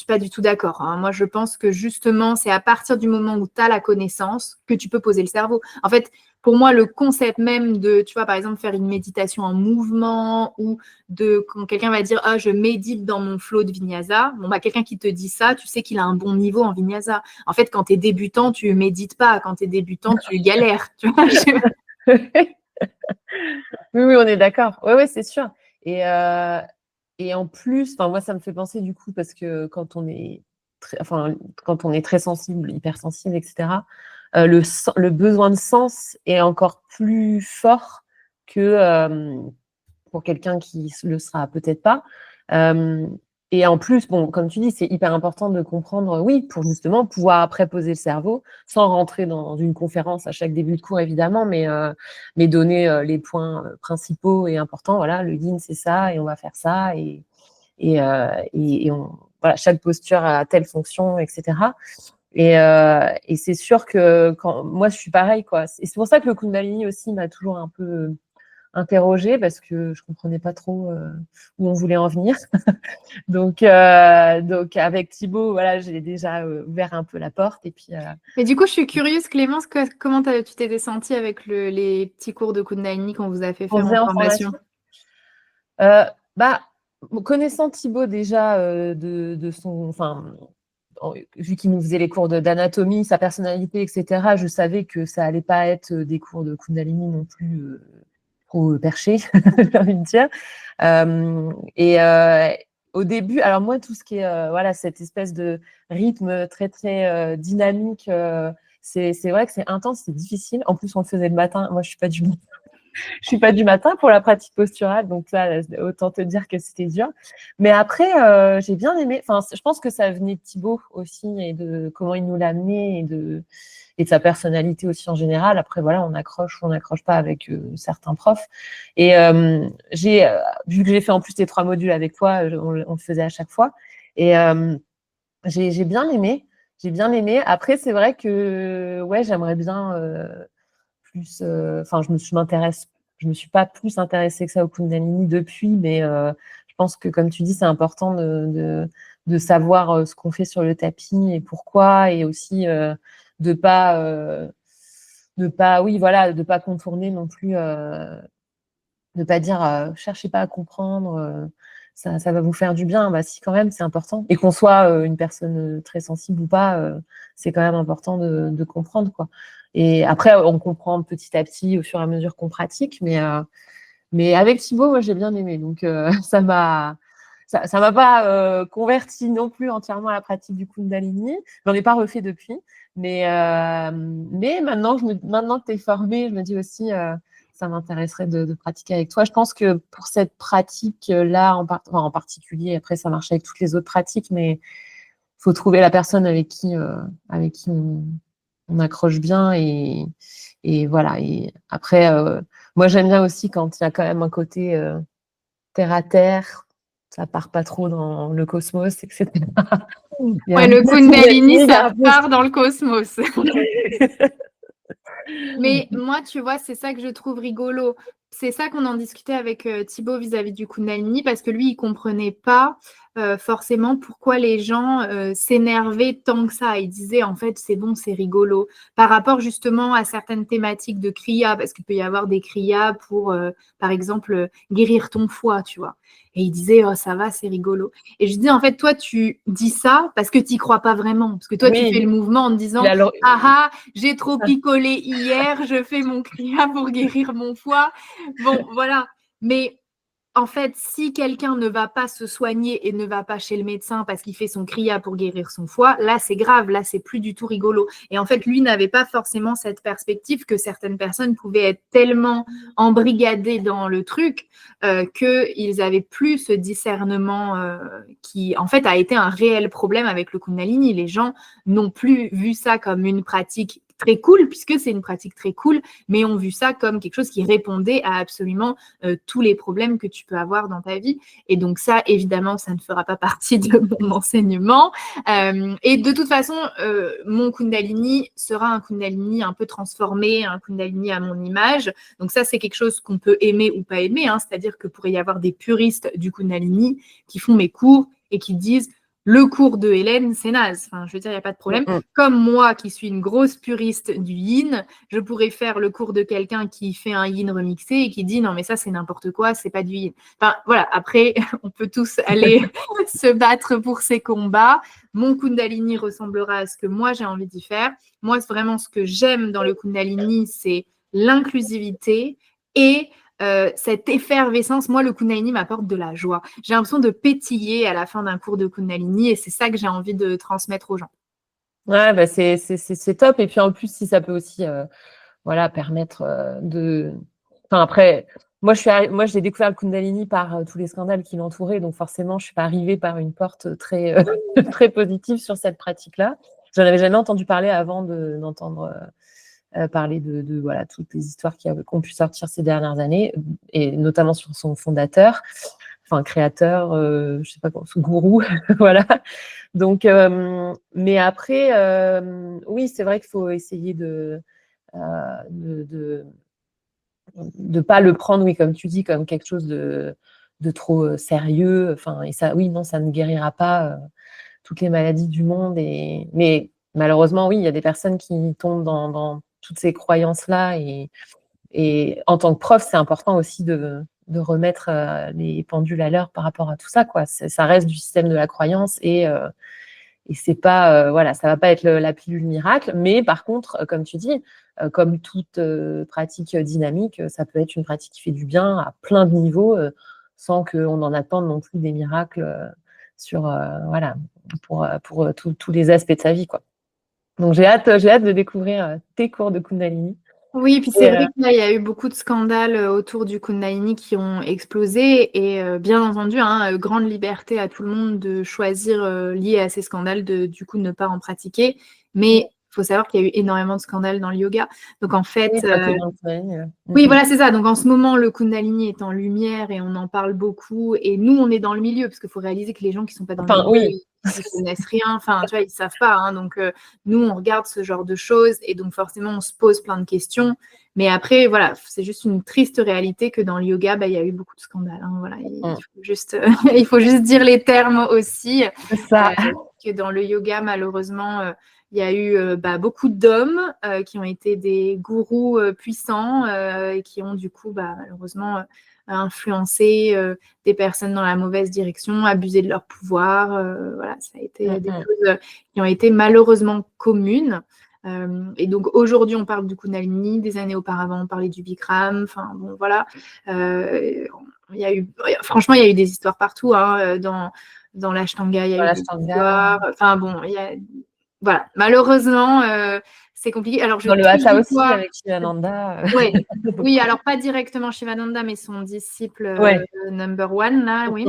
S2: pas du tout d'accord, hein. Moi, je pense que justement, c'est à partir du moment où tu as la connaissance que tu peux poser le cerveau. En fait, pour moi, le concept même de, tu vois, par exemple, faire une méditation en mouvement ou quand quelqu'un va dire je médite dans mon flow de vinyasa, bon, bah, quelqu'un qui te dit ça, tu sais qu'il a un bon niveau en vinyasa. En fait, quand tu es débutant, tu médites pas. Quand tu es débutant, tu galères. Tu vois.
S3: Oui, oui, on est d'accord. Oui, ouais, c'est sûr. Et en plus, moi, ça me fait penser du coup, parce que quand on est très sensible, hypersensible, etc., le besoin de sens est encore plus fort que pour quelqu'un qui le sera peut-être pas. Et en plus, bon, comme tu dis, c'est hyper important de comprendre, oui, pour justement pouvoir après poser le cerveau, sans rentrer dans une conférence à chaque début de cours, évidemment, mais donner les points principaux et importants. Voilà, le yin, c'est ça, et on va faire ça, et voilà, chaque posture a telle fonction, etc. Et c'est sûr que moi, je suis pareil, quoi. Et c'est pour ça que le Kundalini aussi m'a toujours un peu interrogée, parce que je comprenais pas trop où on voulait en venir. Donc avec Thibaut, voilà, j'ai déjà ouvert un peu la porte. Et puis,
S2: Mais du coup, je suis curieuse, Clémence, comment tu t'es sentie avec les petits cours de Kundalini qu'on vous a fait
S3: on
S2: faire
S3: faisait
S2: en
S3: en
S2: formation?
S3: Bah, connaissant Thibaut déjà de son, vu qu'il nous faisait les cours d'anatomie, sa personnalité, etc., je savais que ça allait pas être des cours de Kundalini non plus trop perchés, j'ai envie de dire. Au début, alors moi, tout ce qui est voilà, cette espèce de rythme très très dynamique, c'est vrai que c'est intense, c'est difficile. En plus, on le faisait le matin. Moi, je suis pas du matin pour la pratique posturale, donc ça, autant te dire que c'était dur. Mais après, j'ai bien aimé. Enfin, je pense que ça venait de Thibaut aussi, et de comment il nous l'a amené, et de sa personnalité aussi en général. Après, voilà, on accroche ou on n'accroche pas avec certains profs. Et vu que j'ai fait en plus les 3 modules avec toi, on le faisait à chaque fois. Et j'ai bien aimé. J'ai bien aimé. Après, c'est vrai que ouais, j'aimerais bien plus. Enfin, je me suis pas plus intéressée que ça au Kundalini depuis, mais je pense que, comme tu dis, c'est important de savoir ce qu'on fait sur le tapis et pourquoi, et aussi de pas, oui, voilà, de pas contourner non plus, de pas dire cherchez pas à comprendre, ça va vous faire du bien. Bah si, quand même, c'est important. Et qu'on soit une personne très sensible ou pas, c'est quand même important de comprendre, quoi. Et après, on comprend petit à petit au fur et à mesure qu'on pratique, mais avec Thibaut, moi, j'ai bien aimé. Donc ça m'a pas converti non plus entièrement à la pratique du Kundalini. J'en ai pas refait depuis, mais maintenant que tu es formée, je me dis aussi ça m'intéresserait de pratiquer avec toi. Je pense que pour cette pratique-là en particulier, après ça marche avec toutes les autres pratiques, mais il faut trouver la personne avec qui on accroche bien, et voilà. Et après, moi j'aime bien aussi quand il y a quand même un côté terre à terre, ça part pas trop dans le cosmos, etc. Il y a
S2: Ouais,
S3: un
S2: le
S3: peu
S2: Kundalini,
S3: il y a
S2: ça
S3: un peu-
S2: part dans le cosmos. Mais moi, tu vois, c'est ça que je trouve rigolo. C'est ça qu'on en discutait avec Thibaut vis-à-vis du Kundalini, parce que lui, il comprenait pas forcément pourquoi les gens s'énervaient tant que ça. Il disait, en fait, c'est bon, c'est rigolo. Par rapport justement à certaines thématiques de kriya, parce qu'il peut y avoir des kriyas pour, par exemple, guérir ton foie, tu vois. Et il disait, oh, ça va, c'est rigolo. Et je dis, en fait, toi, tu dis ça parce que tu n'y crois pas vraiment. Parce que toi, tu fais
S3: Oui,
S2: le mouvement en te
S3: il
S2: disant,
S3: a
S2: ah ah, j'ai trop picolé hier, je fais mon kriya pour guérir mon foie. Bon, voilà. Mais en fait, si quelqu'un ne va pas se soigner et ne va pas chez le médecin parce qu'il fait son kriya pour guérir son foie, là, c'est grave, là, c'est plus du tout rigolo. Et en fait, lui n'avait pas forcément cette perspective que certaines personnes pouvaient être tellement embrigadées dans le truc qu'ils avaient plus ce discernement qui, en fait, a été un réel problème avec le Kundalini. Les gens n'ont plus vu ça comme une pratique très cool, puisque c'est une pratique très cool, mais ont vu ça comme quelque chose qui répondait à absolument tous les problèmes que tu peux avoir dans ta vie. Et donc ça, évidemment, ça ne fera pas partie de mon enseignement. Et de toute façon, mon Kundalini sera un Kundalini un peu transformé, un Kundalini à mon image. Donc ça, c'est quelque chose qu'on peut aimer ou pas aimer, hein. C'est-à-dire que pourrait y avoir des puristes du Kundalini qui font mes cours et qui disent le cours de Hélène, c'est naze. Enfin, je veux dire, il n'y a pas de problème. Comme moi, qui suis une grosse puriste du yin, je pourrais faire le cours de quelqu'un qui fait un yin remixé et qui dit non, mais ça, c'est n'importe quoi, c'est pas du yin. Enfin, voilà. Après, on peut tous aller se battre pour ces combats. Mon Kundalini ressemblera à ce que moi, j'ai envie d'y faire. Moi, c'est vraiment ce que j'aime dans le Kundalini, c'est l'inclusivité et cette effervescence. Moi, le Kundalini m'apporte de la joie. J'ai l'impression de pétiller à la fin d'un cours de Kundalini et c'est ça que j'ai envie de transmettre aux gens.
S3: Ouais, bah c'est top. Et puis en plus, si ça peut aussi voilà, permettre de. Enfin, après, moi, j'ai découvert le Kundalini par tous les scandales qui l'entouraient. Donc forcément, je ne suis pas arrivée par une porte très, très positive sur cette pratique-là. Je n'en avais jamais entendu parler avant d'entendre parler de voilà, toutes les histoires qui ont pu sortir ces dernières années, et notamment sur son fondateur, enfin créateur, je ne sais pas comment, son gourou, voilà. Donc, mais après, oui, c'est vrai qu'il faut essayer de pas le prendre, oui, comme tu dis, comme quelque chose de trop sérieux. Enfin, et ça, oui, non, ça ne guérira pas toutes les maladies du monde. Mais malheureusement, oui, il y a des personnes qui tombent dans toutes ces croyances-là. Et en tant que prof, c'est important aussi de remettre les pendules à l'heure par rapport à tout ça, quoi. Ça reste du système de la croyance et c'est pas, voilà, ça va pas être la pilule miracle, mais par contre, comme tu dis, comme toute pratique dynamique, ça peut être une pratique qui fait du bien à plein de niveaux, sans qu'on en attende non plus des miracles sur, voilà, pour tous les aspects de sa vie, quoi. Donc j'ai hâte de découvrir tes cours de Kundalini.
S2: Oui, puis c'est vrai qu'il y a eu beaucoup de scandales autour du Kundalini qui ont explosé et bien entendu, hein, grande liberté à tout le monde de choisir lié à ces scandales du coup ne pas en pratiquer. Mais il faut savoir qu'il y a eu énormément de scandales dans le yoga. Donc en fait,
S3: oui, pas que dans le Kundalini.
S2: oui, voilà, c'est ça. Donc en ce moment, le Kundalini est en lumière et on en parle beaucoup. Et nous, on est dans le milieu parce qu'il faut réaliser que les gens qui ne sont pas dans le milieu,
S3: Oui.
S2: ils connaissent rien. Enfin, tu vois, ils savent pas. Hein. Donc nous, on regarde ce genre de choses et donc forcément, on se pose plein de questions. Mais après, voilà, c'est juste une triste réalité que dans le yoga, il y a eu beaucoup de scandales. Hein. Voilà, il faut juste dire les termes aussi.
S3: C'est ça.
S2: Que dans le yoga, malheureusement, il y a eu beaucoup d'hommes qui ont été des gourous puissants et qui ont du coup malheureusement influencé des personnes dans la mauvaise direction, abusé de leur pouvoir. Voilà, ça a été des choses qui ont été malheureusement communes. Et donc aujourd'hui, on parle du Kundalini. Des années auparavant, on parlait du Bikram. Enfin bon, voilà. Franchement, il y a eu des histoires partout. Hein, dans l'Ashtanga, il y a eu des histoires. Enfin bon, voilà. Malheureusement, c'est compliqué. Alors,
S3: dans le hatha aussi, avec Shivananda.
S2: Oui, alors pas directement Shivananda, mais son disciple number one, là, oui.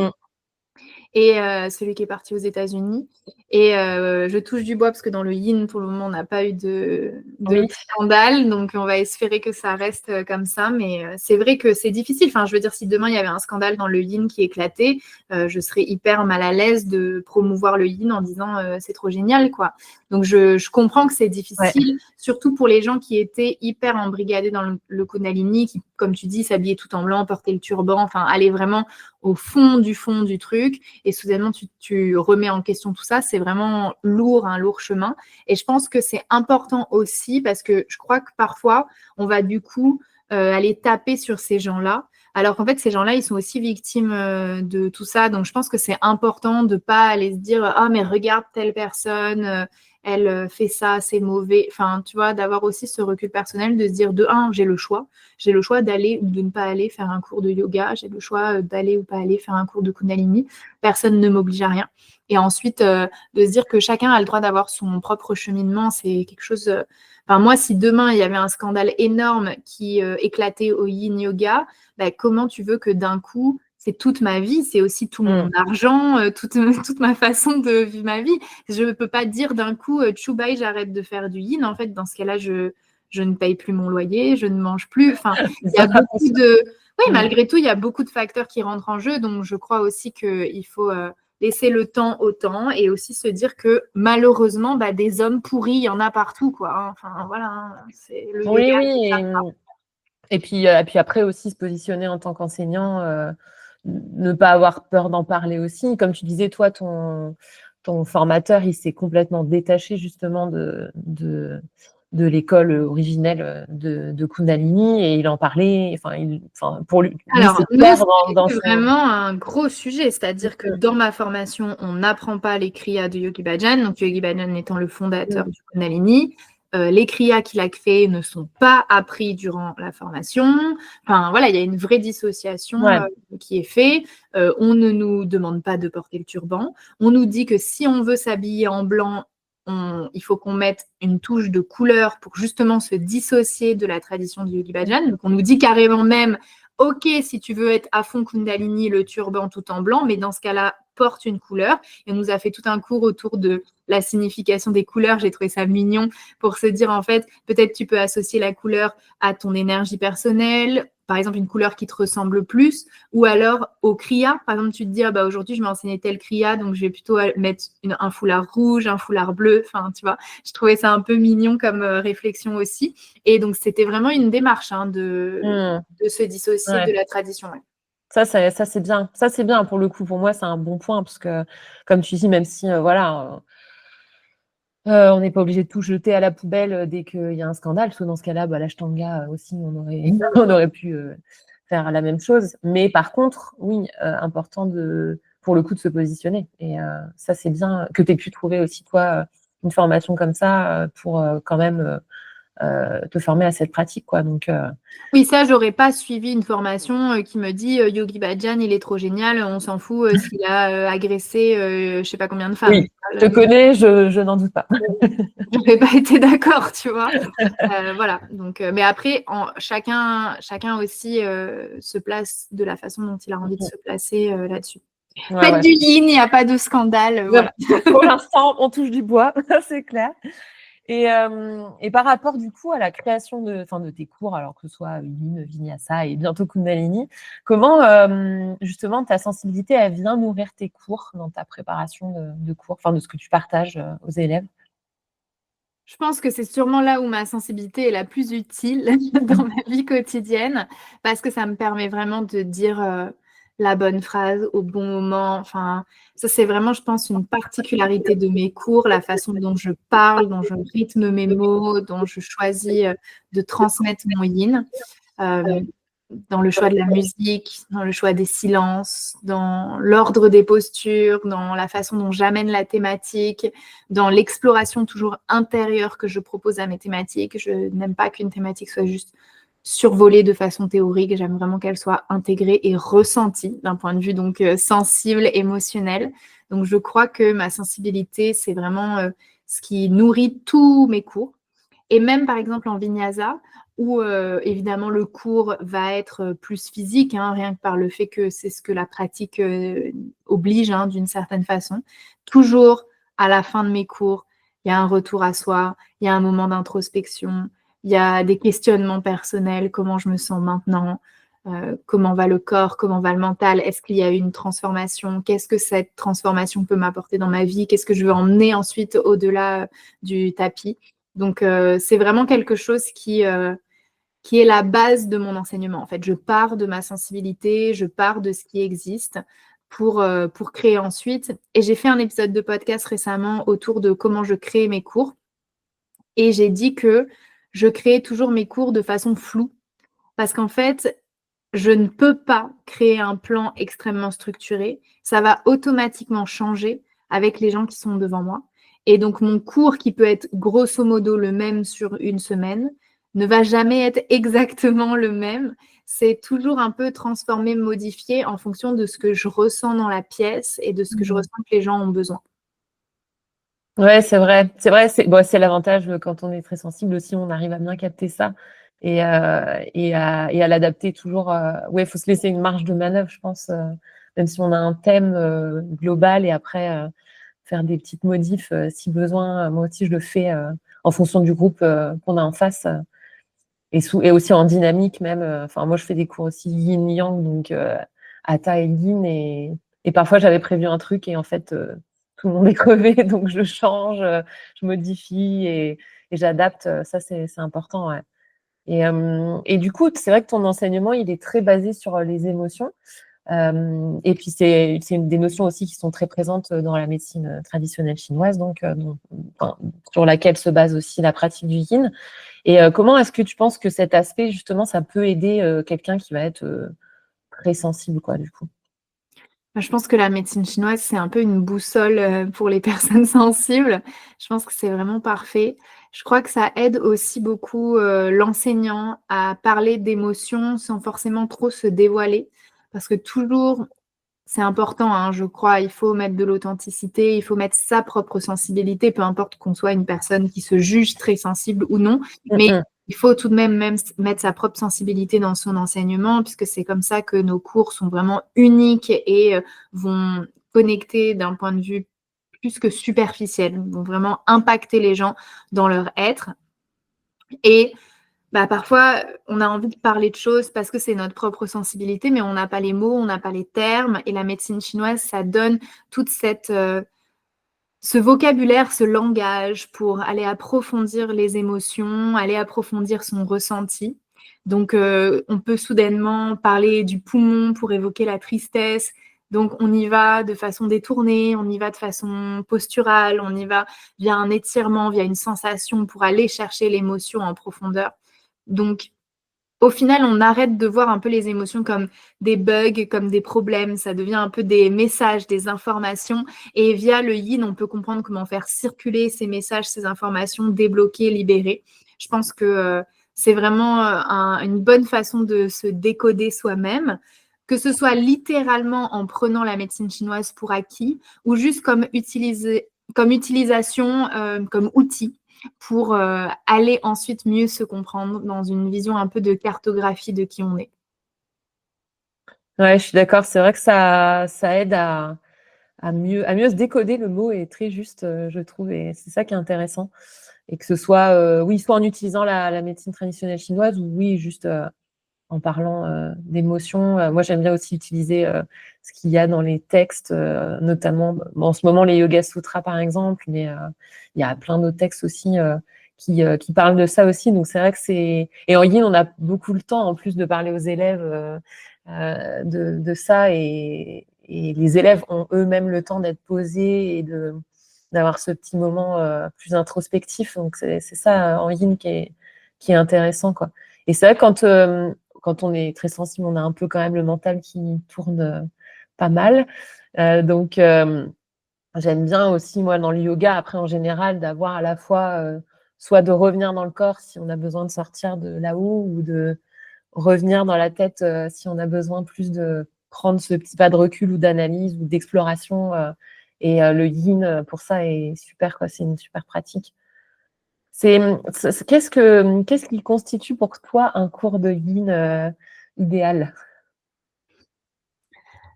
S2: Et celui qui est parti aux États-Unis. Et je touche du bois parce que dans le yin, pour le moment, on n'a pas eu de scandale. Donc, on va espérer que ça reste comme ça. Mais c'est vrai que c'est difficile. Enfin, je veux dire, si demain, il y avait un scandale dans le yin qui éclatait, je serais hyper mal à l'aise de promouvoir le yin en disant c'est trop génial, quoi. Donc, je comprends que c'est difficile, surtout pour les gens qui étaient hyper embrigadés dans le Kundalini, qui, comme tu dis, s'habillaient tout en blanc, portaient le turban, enfin, allaient vraiment au fond du truc. Et soudainement, tu remets en question tout ça. C'est vraiment lourd, un lourd chemin. Et je pense que c'est important aussi parce que je crois que parfois, on va du coup aller taper sur ces gens-là. Alors qu'en fait, ces gens-là, ils sont aussi victimes de tout ça. Donc, je pense que c'est important de ne pas aller se dire « Ah, mais regarde telle personne, elle fait ça, c'est mauvais. Enfin, tu vois, d'avoir aussi ce recul personnel, de se dire, de un, j'ai le choix. J'ai le choix d'aller ou de ne pas aller faire un cours de yoga. J'ai le choix d'aller ou pas aller faire un cours de Kundalini. Personne ne m'oblige à rien. Et ensuite, de se dire que chacun a le droit d'avoir son propre cheminement, c'est quelque chose... Enfin, moi, si demain, il y avait un scandale énorme qui éclatait au yin yoga, bah, comment tu veux que d'un coup, c'est toute ma vie, c'est aussi tout mon argent, toute ma façon de vivre ma vie. Je ne peux pas dire d'un coup, tchou bye, j'arrête de faire du yin. En fait, dans ce cas-là, je ne paye plus mon loyer, je ne mange plus. Enfin, il y a beaucoup de... Oui, malgré tout, il y a beaucoup de facteurs qui rentrent en jeu. Donc, je crois aussi qu'il faut laisser le temps au temps et aussi se dire que malheureusement, bah, des hommes pourris, il y en a partout, quoi. Hein. Enfin, voilà, hein, c'est le
S3: Oui,
S2: yoga.
S3: oui. Et puis après aussi se positionner en tant qu'enseignant, ne pas avoir peur d'en parler aussi. Comme tu disais, toi, ton formateur, il s'est complètement détaché justement de l'école originelle de Kundalini et il en parlait. Enfin, pour lui,
S2: Alors,
S3: c'est
S2: nous,
S3: clair dans
S2: c'est
S3: son...
S2: vraiment un gros sujet, c'est-à-dire que dans ma formation, on n'apprend pas les kriyas de Yogi Bhajan, donc Yogi Bhajan étant le fondateur du Kundalini. Les kriyas qu'il a créés ne sont pas appris durant la formation. Enfin, voilà, il y a une vraie dissociation qui est faite. On ne nous demande pas de porter le turban. On nous dit que si on veut s'habiller en blanc, il faut qu'on mette une touche de couleur pour justement se dissocier de la tradition du Yogi Bhajan. Donc, on nous dit carrément même, ok, si tu veux être à fond Kundalini, le turban tout en blanc, mais dans ce cas-là, porte une couleur. Et on nous a fait tout un cours autour de la signification des couleurs. J'ai trouvé ça mignon pour se dire, en fait, peut-être tu peux associer la couleur à ton énergie personnelle, par exemple une couleur qui te ressemble plus, ou alors au kriya. Par exemple, tu te dis, ah, bah, aujourd'hui, je m'ai enseigné tel kriya, donc je vais plutôt mettre un foulard rouge, un foulard bleu. Enfin, tu vois, je trouvais ça un peu mignon comme réflexion aussi. Et donc, c'était vraiment une démarche de se dissocier de la tradition. Ouais.
S3: Ça, c'est bien. Ça, c'est bien pour le coup. Pour moi, c'est un bon point parce que, comme tu dis, même si, voilà, on n'est pas obligé de tout jeter à la poubelle dès qu'il y a un scandale, parce que dans ce cas-là, bah, l'ashtanga aussi, on aurait pu faire la même chose. Mais par contre, oui, important pour le coup de se positionner. Et ça, c'est bien que tu aies pu trouver aussi, toi, une formation comme ça pour quand même te former à cette pratique, quoi. Donc,
S2: oui, ça, j'aurais pas suivi une formation qui me dit Yogi Bhajan, il est trop génial, on s'en fout s'il a agressé je sais pas combien de femmes.
S3: oui, je te connais, je n'en doute pas.
S2: J'aurais pas été d'accord, tu vois. Voilà. Donc, mais après, chacun aussi se place de la façon dont il a envie de se placer là-dessus. Faites du yin, il n'y a pas de scandale. Voilà.
S3: Pour l'instant, on touche du bois, c'est clair. Et par rapport du coup à la création de tes cours, alors que ce soit Yin, Vinyasa et bientôt Kundalini, comment justement ta sensibilité elle vient nourrir tes cours dans ta préparation de cours, enfin de ce que tu partages aux élèves?
S2: Je pense que c'est sûrement là où ma sensibilité est la plus utile dans ma vie quotidienne, parce que ça me permet vraiment de dire la bonne phrase au bon moment. Enfin, ça, c'est vraiment, je pense, une particularité de mes cours, la façon dont je parle, dont je rythme mes mots, dont je choisis de transmettre mon yin. Dans le choix de la musique, dans le choix des silences, dans l'ordre des postures, dans la façon dont j'amène la thématique, dans l'exploration toujours intérieure que je propose à mes thématiques. Je n'aime pas qu'une thématique soit juste survolée de façon théorique. J'aime vraiment qu'elle soit intégrée et ressentie d'un point de vue donc sensible, émotionnel. Donc je crois que ma sensibilité, c'est vraiment ce qui nourrit tous mes cours. Et même par exemple en Vinyasa, où évidemment le cours va être plus physique, hein, rien que par le fait que c'est ce que la pratique oblige hein, d'une certaine façon. Toujours à la fin de mes cours, il y a un retour à soi, il y a un moment d'introspection, il y a des questionnements personnels, comment je me sens maintenant, comment va le corps, comment va le mental, est-ce qu'il y a eu une transformation, qu'est-ce que cette transformation peut m'apporter dans ma vie, qu'est-ce que je veux emmener ensuite au-delà du tapis. Donc, c'est vraiment quelque chose qui est la base de mon enseignement. En fait, je pars de ma sensibilité, je pars de ce qui existe pour créer ensuite. Et j'ai fait un épisode de podcast récemment autour de comment je crée mes cours. Et j'ai dit que je créais toujours mes cours de façon floue. Parce qu'en fait, je ne peux pas créer un plan extrêmement structuré. Ça va automatiquement changer avec les gens qui sont devant moi. Et donc, mon cours, qui peut être grosso modo le même sur une semaine, ne va jamais être exactement le même. C'est toujours un peu transformé, modifié en fonction de ce que je ressens dans la pièce et de ce que je ressens que les gens ont besoin.
S3: Ouais, c'est vrai. C'est vrai, c'est l'avantage quand on est très sensible aussi, on arrive à bien capter ça et à l'adapter toujours. Ouais, il faut se laisser une marge de manœuvre, je pense, même si on a un thème global et après faire des petites modifs si besoin. Moi aussi, je le fais en fonction du groupe qu'on a en face et aussi en dynamique même. Enfin, moi, je fais des cours aussi yin-yang, donc Hatha et Yin et parfois j'avais prévu un truc et en fait tout le monde est crevé, donc je change, je modifie et j'adapte. Ça, c'est important, ouais. Et du coup, c'est vrai que ton enseignement, il est très basé sur les émotions. Et puis, c'est des notions aussi qui sont très présentes dans la médecine traditionnelle chinoise, donc enfin, sur laquelle se base aussi la pratique du yin. Et comment est-ce que tu penses que cet aspect, justement, ça peut aider quelqu'un qui va être très sensible, quoi, du coup?
S2: Je pense que la médecine chinoise, c'est un peu une boussole pour les personnes sensibles. Je pense que c'est vraiment parfait. Je crois que ça aide aussi beaucoup l'enseignant à parler d'émotions sans forcément trop se dévoiler. Parce que toujours, c'est important, hein, je crois, il faut mettre de l'authenticité, il faut mettre sa propre sensibilité, peu importe qu'on soit une personne qui se juge très sensible ou non.
S3: Mm,
S2: Mais
S3: mm.
S2: il faut tout de même mettre sa propre sensibilité dans son enseignement, puisque c'est comme ça que nos cours sont vraiment uniques et vont connecter d'un point de vue plus que superficiel, vont vraiment impacter les gens dans leur être. Et parfois, on a envie de parler de choses parce que c'est notre propre sensibilité, mais on n'a pas les mots, on n'a pas les termes. Et la médecine chinoise, ça donne toute ce vocabulaire, ce langage pour aller approfondir les émotions, aller approfondir son ressenti. Donc, on peut soudainement parler du poumon pour évoquer la tristesse. Donc, on y va de façon détournée, on y va de façon posturale, on y va via un étirement, via une sensation pour aller chercher l'émotion en profondeur. Donc, au final, on arrête de voir un peu les émotions comme des bugs, comme des problèmes. Ça devient un peu des messages, des informations. Et via le yin, on peut comprendre comment faire circuler ces messages, ces informations, débloquer, libérer. Je pense que c'est vraiment une bonne façon de se décoder soi-même, que ce soit littéralement en prenant la médecine chinoise pour acquis ou juste comme utilisation, comme outil pour aller ensuite mieux se comprendre dans une vision un peu de cartographie de qui on est.
S3: Ouais, je suis d'accord. C'est vrai que ça aide à mieux se décoder. Le mot est très juste, je trouve, et c'est ça qui est intéressant. Et que ce soit, oui, soit en utilisant la médecine traditionnelle chinoise, ou oui, juste en parlant d'émotions. Moi, j'aime bien aussi utiliser ce qu'il y a dans les textes, notamment en ce moment les Yoga Sutras, par exemple, mais il y a plein d'autres textes aussi qui parlent de ça aussi. Donc, c'est vrai que c'est. Et en yin, on a beaucoup le temps, en plus, de parler aux élèves de ça. Et les élèves ont eux-mêmes le temps d'être posés et d'avoir ce petit moment plus introspectif. Donc, c'est ça en yin qui est intéressant, quoi. Et c'est vrai que quand on est très sensible, on a un peu quand même le mental qui tourne pas mal. Donc, j'aime bien aussi, moi, dans le yoga, après, en général, d'avoir à la fois, soit de revenir dans le corps si on a besoin de sortir de là-haut, ou de revenir dans la tête si on a besoin plus de prendre ce petit pas de recul ou d'analyse ou d'exploration. Et le yin, pour ça, est super, quoi. C'est une super pratique. Qu'est-ce qui constitue pour toi un cours de yin idéal?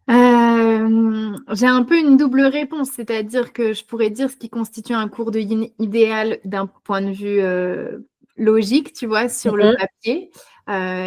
S2: J'ai un peu une double réponse, c'est-à-dire que je pourrais dire ce qui constitue un cours de yin idéal d'un point de vue logique, tu vois, sur le
S3: Mhm.
S2: papier,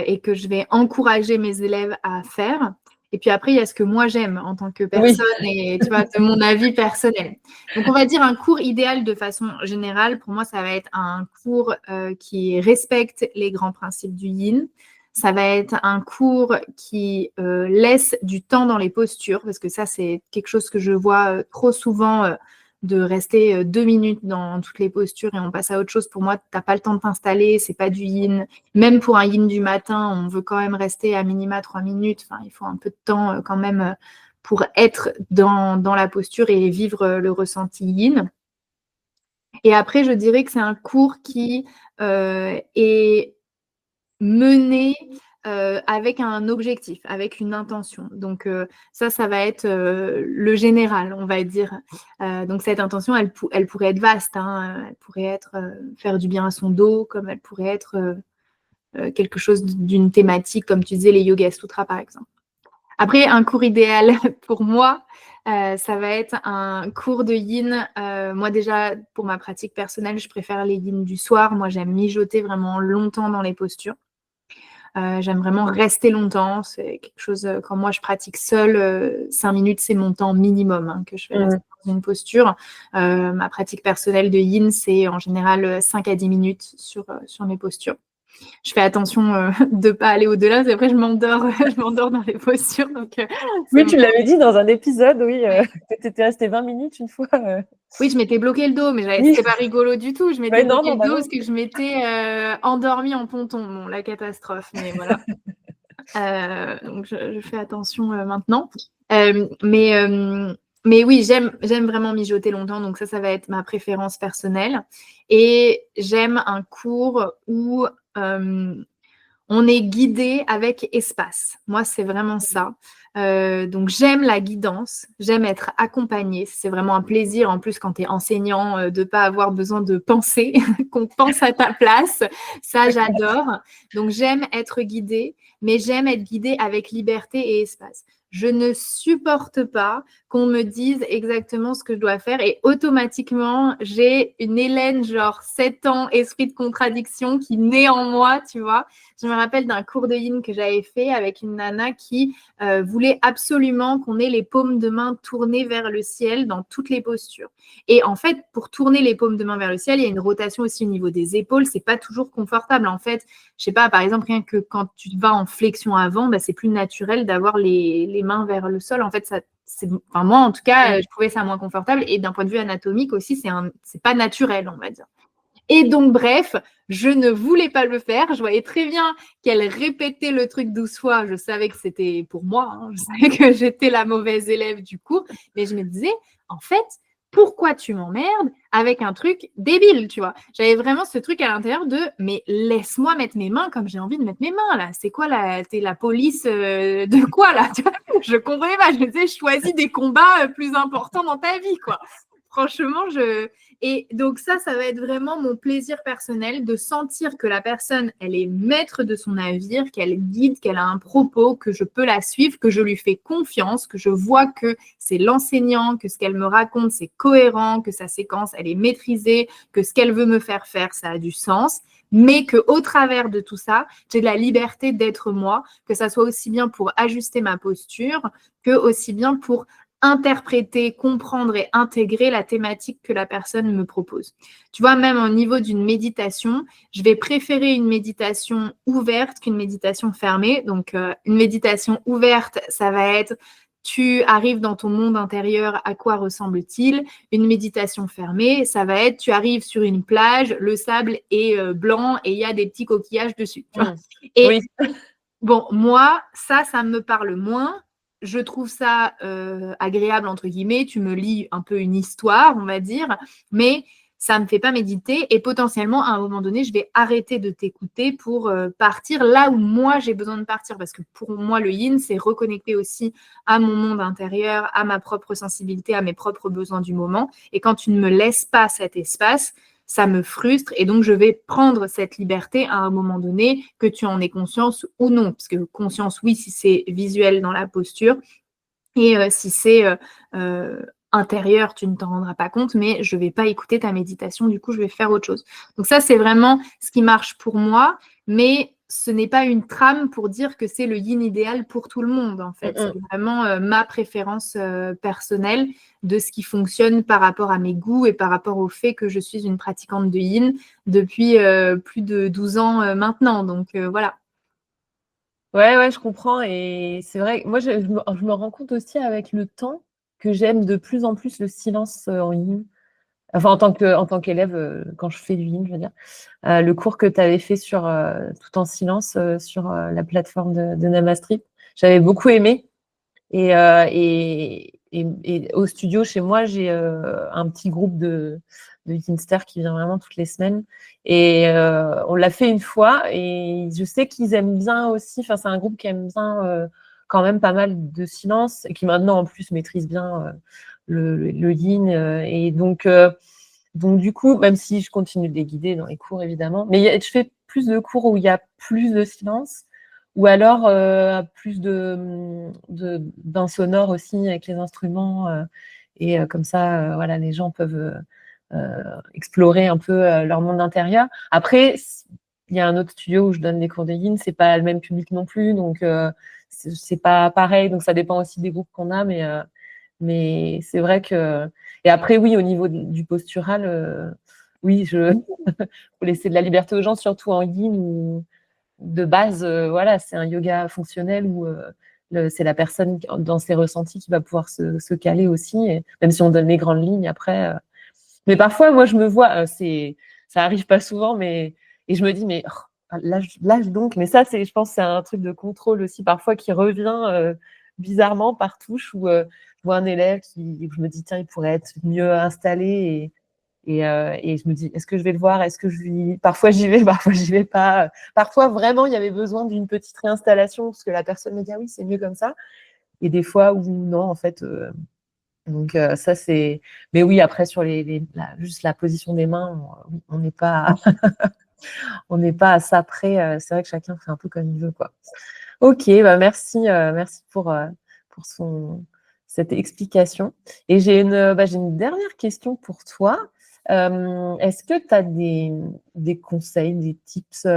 S2: et que je vais encourager mes élèves à faire. Et puis après, il y a ce que moi j'aime en tant que
S3: Oui.
S2: personne et tu vois, de mon avis personnel. Donc, on va dire un cours idéal de façon générale. Pour moi, ça va être un cours qui respecte les grands principes du yin. Ça va être un cours qui laisse du temps dans les postures, parce que ça, c'est quelque chose que je vois trop souvent, de rester 2 minutes dans toutes les postures et on passe à autre chose. Pour moi, tu n'as pas le temps de t'installer, c'est pas du yin. Même pour un yin du matin, on veut quand même rester à minima 3 minutes. Enfin, il faut un peu de temps quand même pour être dans la posture et vivre le ressenti yin. Et après, je dirais que c'est un cours qui est mené avec un objectif, avec une intention. Donc ça va être le général, on va dire. Donc cette intention, elle pourrait être vaste, hein. Elle pourrait être faire du bien à son dos, comme elle pourrait être quelque chose d'une thématique, comme tu disais, les Yoga Sutras par exemple. Après, un cours idéal pour moi, ça va être un cours de yin. Moi déjà, pour ma pratique personnelle, je préfère les yin du soir. Moi, j'aime mijoter vraiment longtemps dans les postures. J'aime vraiment rester longtemps. C'est quelque chose, quand moi je pratique seule, 5 minutes, c'est mon temps minimum hein, que je vais rester dans une posture. Ma pratique personnelle de yin, c'est en général 5 à 10 minutes sur mes postures. Je fais attention de ne pas aller au-delà, parce qu'après je m'endors dans les postures. Donc,
S3: oui, tu l'avais dit dans un épisode, oui, tu étais restée 20 minutes une fois.
S2: Oui, je m'étais bloqué le dos, mais c'était pas rigolo du tout. Je m'étais bloqué le dos parce que je m'étais endormie en ponton. Bon, la catastrophe, mais voilà. Donc, je fais attention maintenant. Mais oui, j'aime vraiment mijoter longtemps, donc ça va être ma préférence personnelle. Et j'aime un cours où on est guidé avec espace. Moi, c'est vraiment ça. Donc, j'aime la guidance, j'aime être accompagnée. C'est vraiment un plaisir, en plus, quand tu es enseignant, de ne pas avoir besoin de penser, qu'on pense à ta place. Ça, j'adore. Donc, j'aime être guidée, mais j'aime être guidée avec liberté et espace. Je ne supporte pas qu'on me dise exactement ce que je dois faire et automatiquement, j'ai une Hélène, genre 7 ans, esprit de contradiction qui naît en moi, tu vois. Je me rappelle d'un cours de yin que j'avais fait avec une nana qui voulait absolument qu'on ait les paumes de main tournées vers le ciel dans toutes les postures. Et en fait, pour tourner les paumes de main vers le ciel, il y a une rotation aussi au niveau des épaules. C'est pas toujours confortable. En fait, je sais pas, par exemple, rien que quand tu vas en flexion avant, bah, c'est plus naturel d'avoir les mains vers le sol. En fait, moi, en tout cas, je trouvais ça moins confortable. Et d'un point de vue anatomique aussi, c'est pas naturel, on va dire. Et donc, bref, je ne voulais pas le faire. Je voyais très bien qu'elle répétait le truc 12 fois. Je savais que c'était pour moi. Hein. Je savais que j'étais la mauvaise élève du cours. Mais je me disais, en fait, pourquoi tu m'emmerdes avec un truc débile, tu vois? J'avais vraiment ce truc à l'intérieur de, mais laisse-moi mettre mes mains comme j'ai envie de mettre mes mains, là. C'est quoi, t'es la police de quoi, là? Tu vois, je comprenais pas. Je me disais, choisis des combats plus importants dans ta vie, quoi. Franchement, Et donc ça va être vraiment mon plaisir personnel de sentir que la personne, elle est maître de son navire, qu'elle guide, qu'elle a un propos, que je peux la suivre, que je lui fais confiance, que je vois que c'est l'enseignant, que ce qu'elle me raconte, c'est cohérent, que sa séquence, elle est maîtrisée, que ce qu'elle veut me faire faire, ça a du sens, mais qu'au travers de tout ça, j'ai de la liberté d'être moi, que ça soit aussi bien pour ajuster ma posture, que aussi bien pour interpréter, comprendre et intégrer la thématique que la personne me propose. Tu vois, même au niveau d'une méditation, je vais préférer une méditation ouverte qu'une méditation fermée. Donc, une méditation ouverte, ça va être tu arrives dans ton monde intérieur, à quoi ressemble-t-il? Une méditation fermée, ça va être tu arrives sur une plage, le sable est blanc et il y a des petits coquillages dessus. Tu vois? Et oui. Bon, moi, ça me parle moins. Je trouve ça agréable, entre guillemets. Tu me lis un peu une histoire, on va dire, mais ça ne me fait pas méditer. Et potentiellement, à un moment donné, je vais arrêter de t'écouter pour partir là où moi, j'ai besoin de partir. Parce que pour moi, le yin, c'est reconnecter aussi à mon monde intérieur, à ma propre sensibilité, à mes propres besoins du moment. Et quand tu ne me laisses pas cet espace, ça me frustre et donc je vais prendre cette liberté à un moment donné, que tu en aies conscience ou non. Parce que conscience, oui, si c'est visuel dans la posture et si c'est intérieur, tu ne t'en rendras pas compte, mais je ne vais pas écouter ta méditation, du coup, je vais faire autre chose. Donc ça, c'est vraiment ce qui marche pour moi, mais ce n'est pas une trame pour dire que c'est le yin idéal pour tout le monde, en fait. C'est vraiment ma préférence personnelle de ce qui fonctionne par rapport à mes goûts et par rapport au fait que je suis une pratiquante de yin depuis plus de 12 ans maintenant. Donc, voilà.
S3: Ouais, je comprends. Et c'est vrai, moi, je me rends compte aussi avec le temps que j'aime de plus en plus le silence en yin. Enfin, en tant qu'élève, quand je fais du yin, je veux dire. Le cours que tu avais fait sur tout en silence sur la plateforme de Namastrip, j'avais beaucoup aimé. Et et au studio, chez moi, j'ai un petit groupe de Ginster qui vient vraiment toutes les semaines. Et on l'a fait une fois et je sais qu'ils aiment bien aussi. Enfin, c'est un groupe qui aime bien quand même pas mal de silence et qui maintenant en plus maîtrise bien le yin. Et donc, du coup, même si je continue de les guider dans les cours évidemment, mais je fais plus de cours où il y a plus de silence ou alors plus d'un sonore aussi avec les instruments. Et comme ça, voilà, les gens peuvent explorer un peu leur monde intérieur. Après, il y a un autre studio où je donne des cours de yin, c'est pas le même public non plus, donc c'est pas pareil. Donc ça dépend aussi des groupes qu'on a, mais c'est vrai que. Et après, oui, au niveau du postural, oui, faut laisser de la liberté aux gens, surtout en yin où de base, voilà, c'est un yoga fonctionnel où c'est la personne dans ses ressentis qui va pouvoir se caler aussi, et même si on donne les grandes lignes après. Mais parfois, moi, je me vois, ça arrive pas souvent, et je me dis, mais lâche donc. Mais ça, je pense, c'est un truc de contrôle aussi, parfois, qui revient bizarrement par touche, où je vois un élève je me dis, tiens, il pourrait être mieux installé, et je me dis, est-ce que je vais le voir? Parfois, j'y vais, parfois, j'y vais pas. Parfois, vraiment, il y avait besoin d'une petite réinstallation, parce que la personne me dit, ah oui, c'est mieux comme ça. Et des fois, où non, en fait. Donc ça c'est, mais oui, après sur juste la position des mains, on n'est pas on n'est pas à ça près. C'est vrai que chacun fait un peu comme il veut, quoi. Ok, bah merci pour cette explication. Et j'ai une dernière question pour toi. Est-ce que tu as des conseils, des tips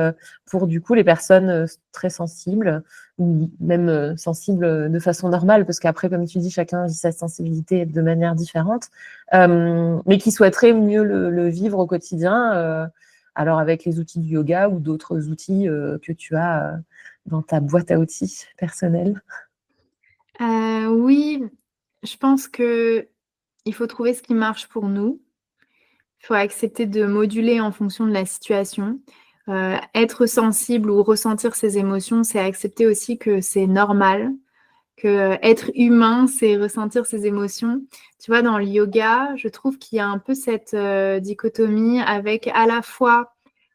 S3: pour du coup les personnes très sensibles ou même sensibles de façon normale, parce qu'après, comme tu dis, chacun vit sa sensibilité de manière différente, mais qui souhaiteraient mieux le vivre au quotidien, alors avec les outils du yoga ou d'autres outils que tu as dans ta boîte à outils personnelle?
S2: Oui, je pense qu'il faut trouver ce qui marche pour nous. Il faut accepter de moduler en fonction de la situation. Être sensible ou ressentir ses émotions, c'est accepter aussi que c'est normal, que être humain, c'est ressentir ses émotions. Tu vois, dans le yoga, je trouve qu'il y a un peu cette dichotomie avec à la fois,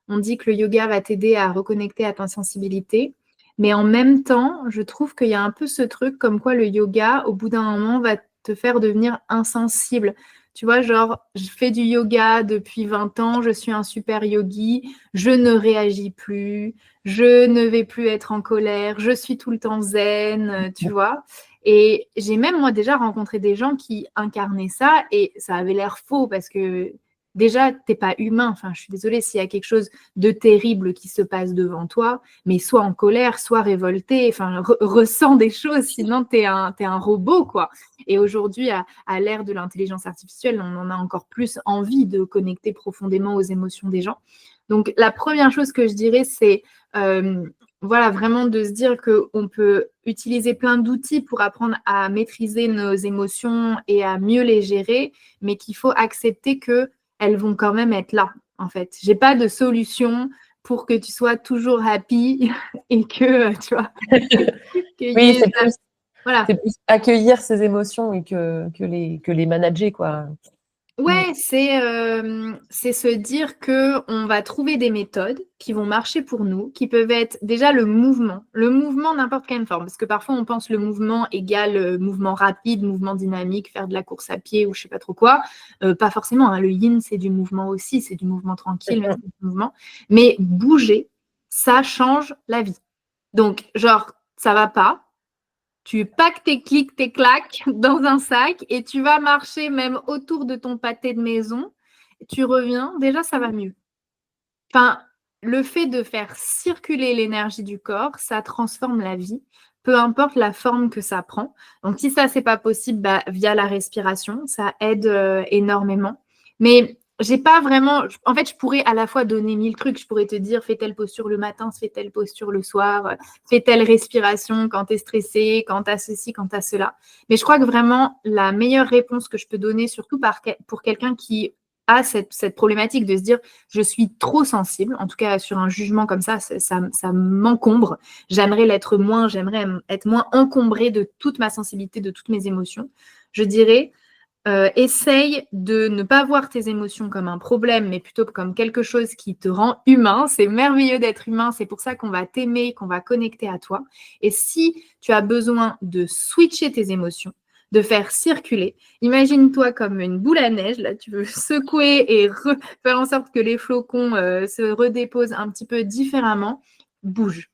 S2: on dit que le yoga va t'aider à reconnecter à ta sensibilité, mais en même temps, je trouve qu'il y a un peu ce truc comme quoi le yoga, au bout d'un moment, va te faire devenir insensible. Tu vois, genre, je fais du yoga depuis 20 ans, je suis un super yogi, je ne réagis plus, je ne vais plus être en colère, je suis tout le temps zen, tu vois. Et j'ai même, moi, déjà rencontré des gens qui incarnaient ça et ça avait l'air faux parce que déjà, t'es pas humain. Enfin, je suis désolée s'il y a quelque chose de terrible qui se passe devant toi, mais soit en colère, soit révolté, enfin, ressens des choses, sinon t'es un robot, quoi. Et aujourd'hui, à l'ère de l'intelligence artificielle, on en a encore plus envie de connecter profondément aux émotions des gens. Donc, la première chose que je dirais, c'est voilà, vraiment de se dire qu'on peut utiliser plein d'outils pour apprendre à maîtriser nos émotions et à mieux les gérer, mais qu'il faut accepter qu'elles vont quand même être là, en fait. J'ai pas de solution pour que tu sois toujours happy et que, tu vois,
S3: Oui,
S2: voilà.
S3: c'est plus accueillir ses émotions et que les manager, quoi.
S2: Ouais, c'est se dire que on va trouver des méthodes qui vont marcher pour nous, qui peuvent être déjà le mouvement n'importe quelle forme, parce que parfois on pense le mouvement égale mouvement rapide, mouvement dynamique, faire de la course à pied ou je sais pas trop quoi. Pas forcément, hein, le yin c'est du mouvement aussi, c'est du mouvement tranquille, mais c'est du mouvement. Mais bouger, ça change la vie. Donc, genre, ça va pas. Tu packes tes clics, tes claques dans un sac et tu vas marcher même autour de ton pâté de maison. Tu reviens, déjà, ça va mieux. Enfin, le fait de faire circuler l'énergie du corps, ça transforme la vie, peu importe la forme que ça prend. Donc, si ça, c'est pas possible, bah, via la respiration, ça aide énormément. Mais j'ai pas vraiment. En fait, je pourrais à la fois donner 1000 trucs. Je pourrais te dire, fais telle posture le matin, fais telle posture le soir, fais telle respiration quand tu es stressé, quand tu as ceci, quand tu as cela. Mais je crois que vraiment, la meilleure réponse que je peux donner, surtout pour quelqu'un qui a cette problématique de se dire, je suis trop sensible, en tout cas sur un jugement comme ça m'encombre. J'aimerais l'être moins, j'aimerais être moins encombrée de toute ma sensibilité, de toutes mes émotions. je dirais, essaye de ne pas voir tes émotions comme un problème, mais plutôt comme quelque chose qui te rend humain. C'est merveilleux d'être humain, c'est pour ça qu'on va t'aimer, qu'on va connecter à toi. Et si tu as besoin de switcher tes émotions, de faire circuler, imagine-toi comme une boule à neige, là tu veux secouer et faire en sorte que les flocons se redéposent un petit peu différemment, bouge.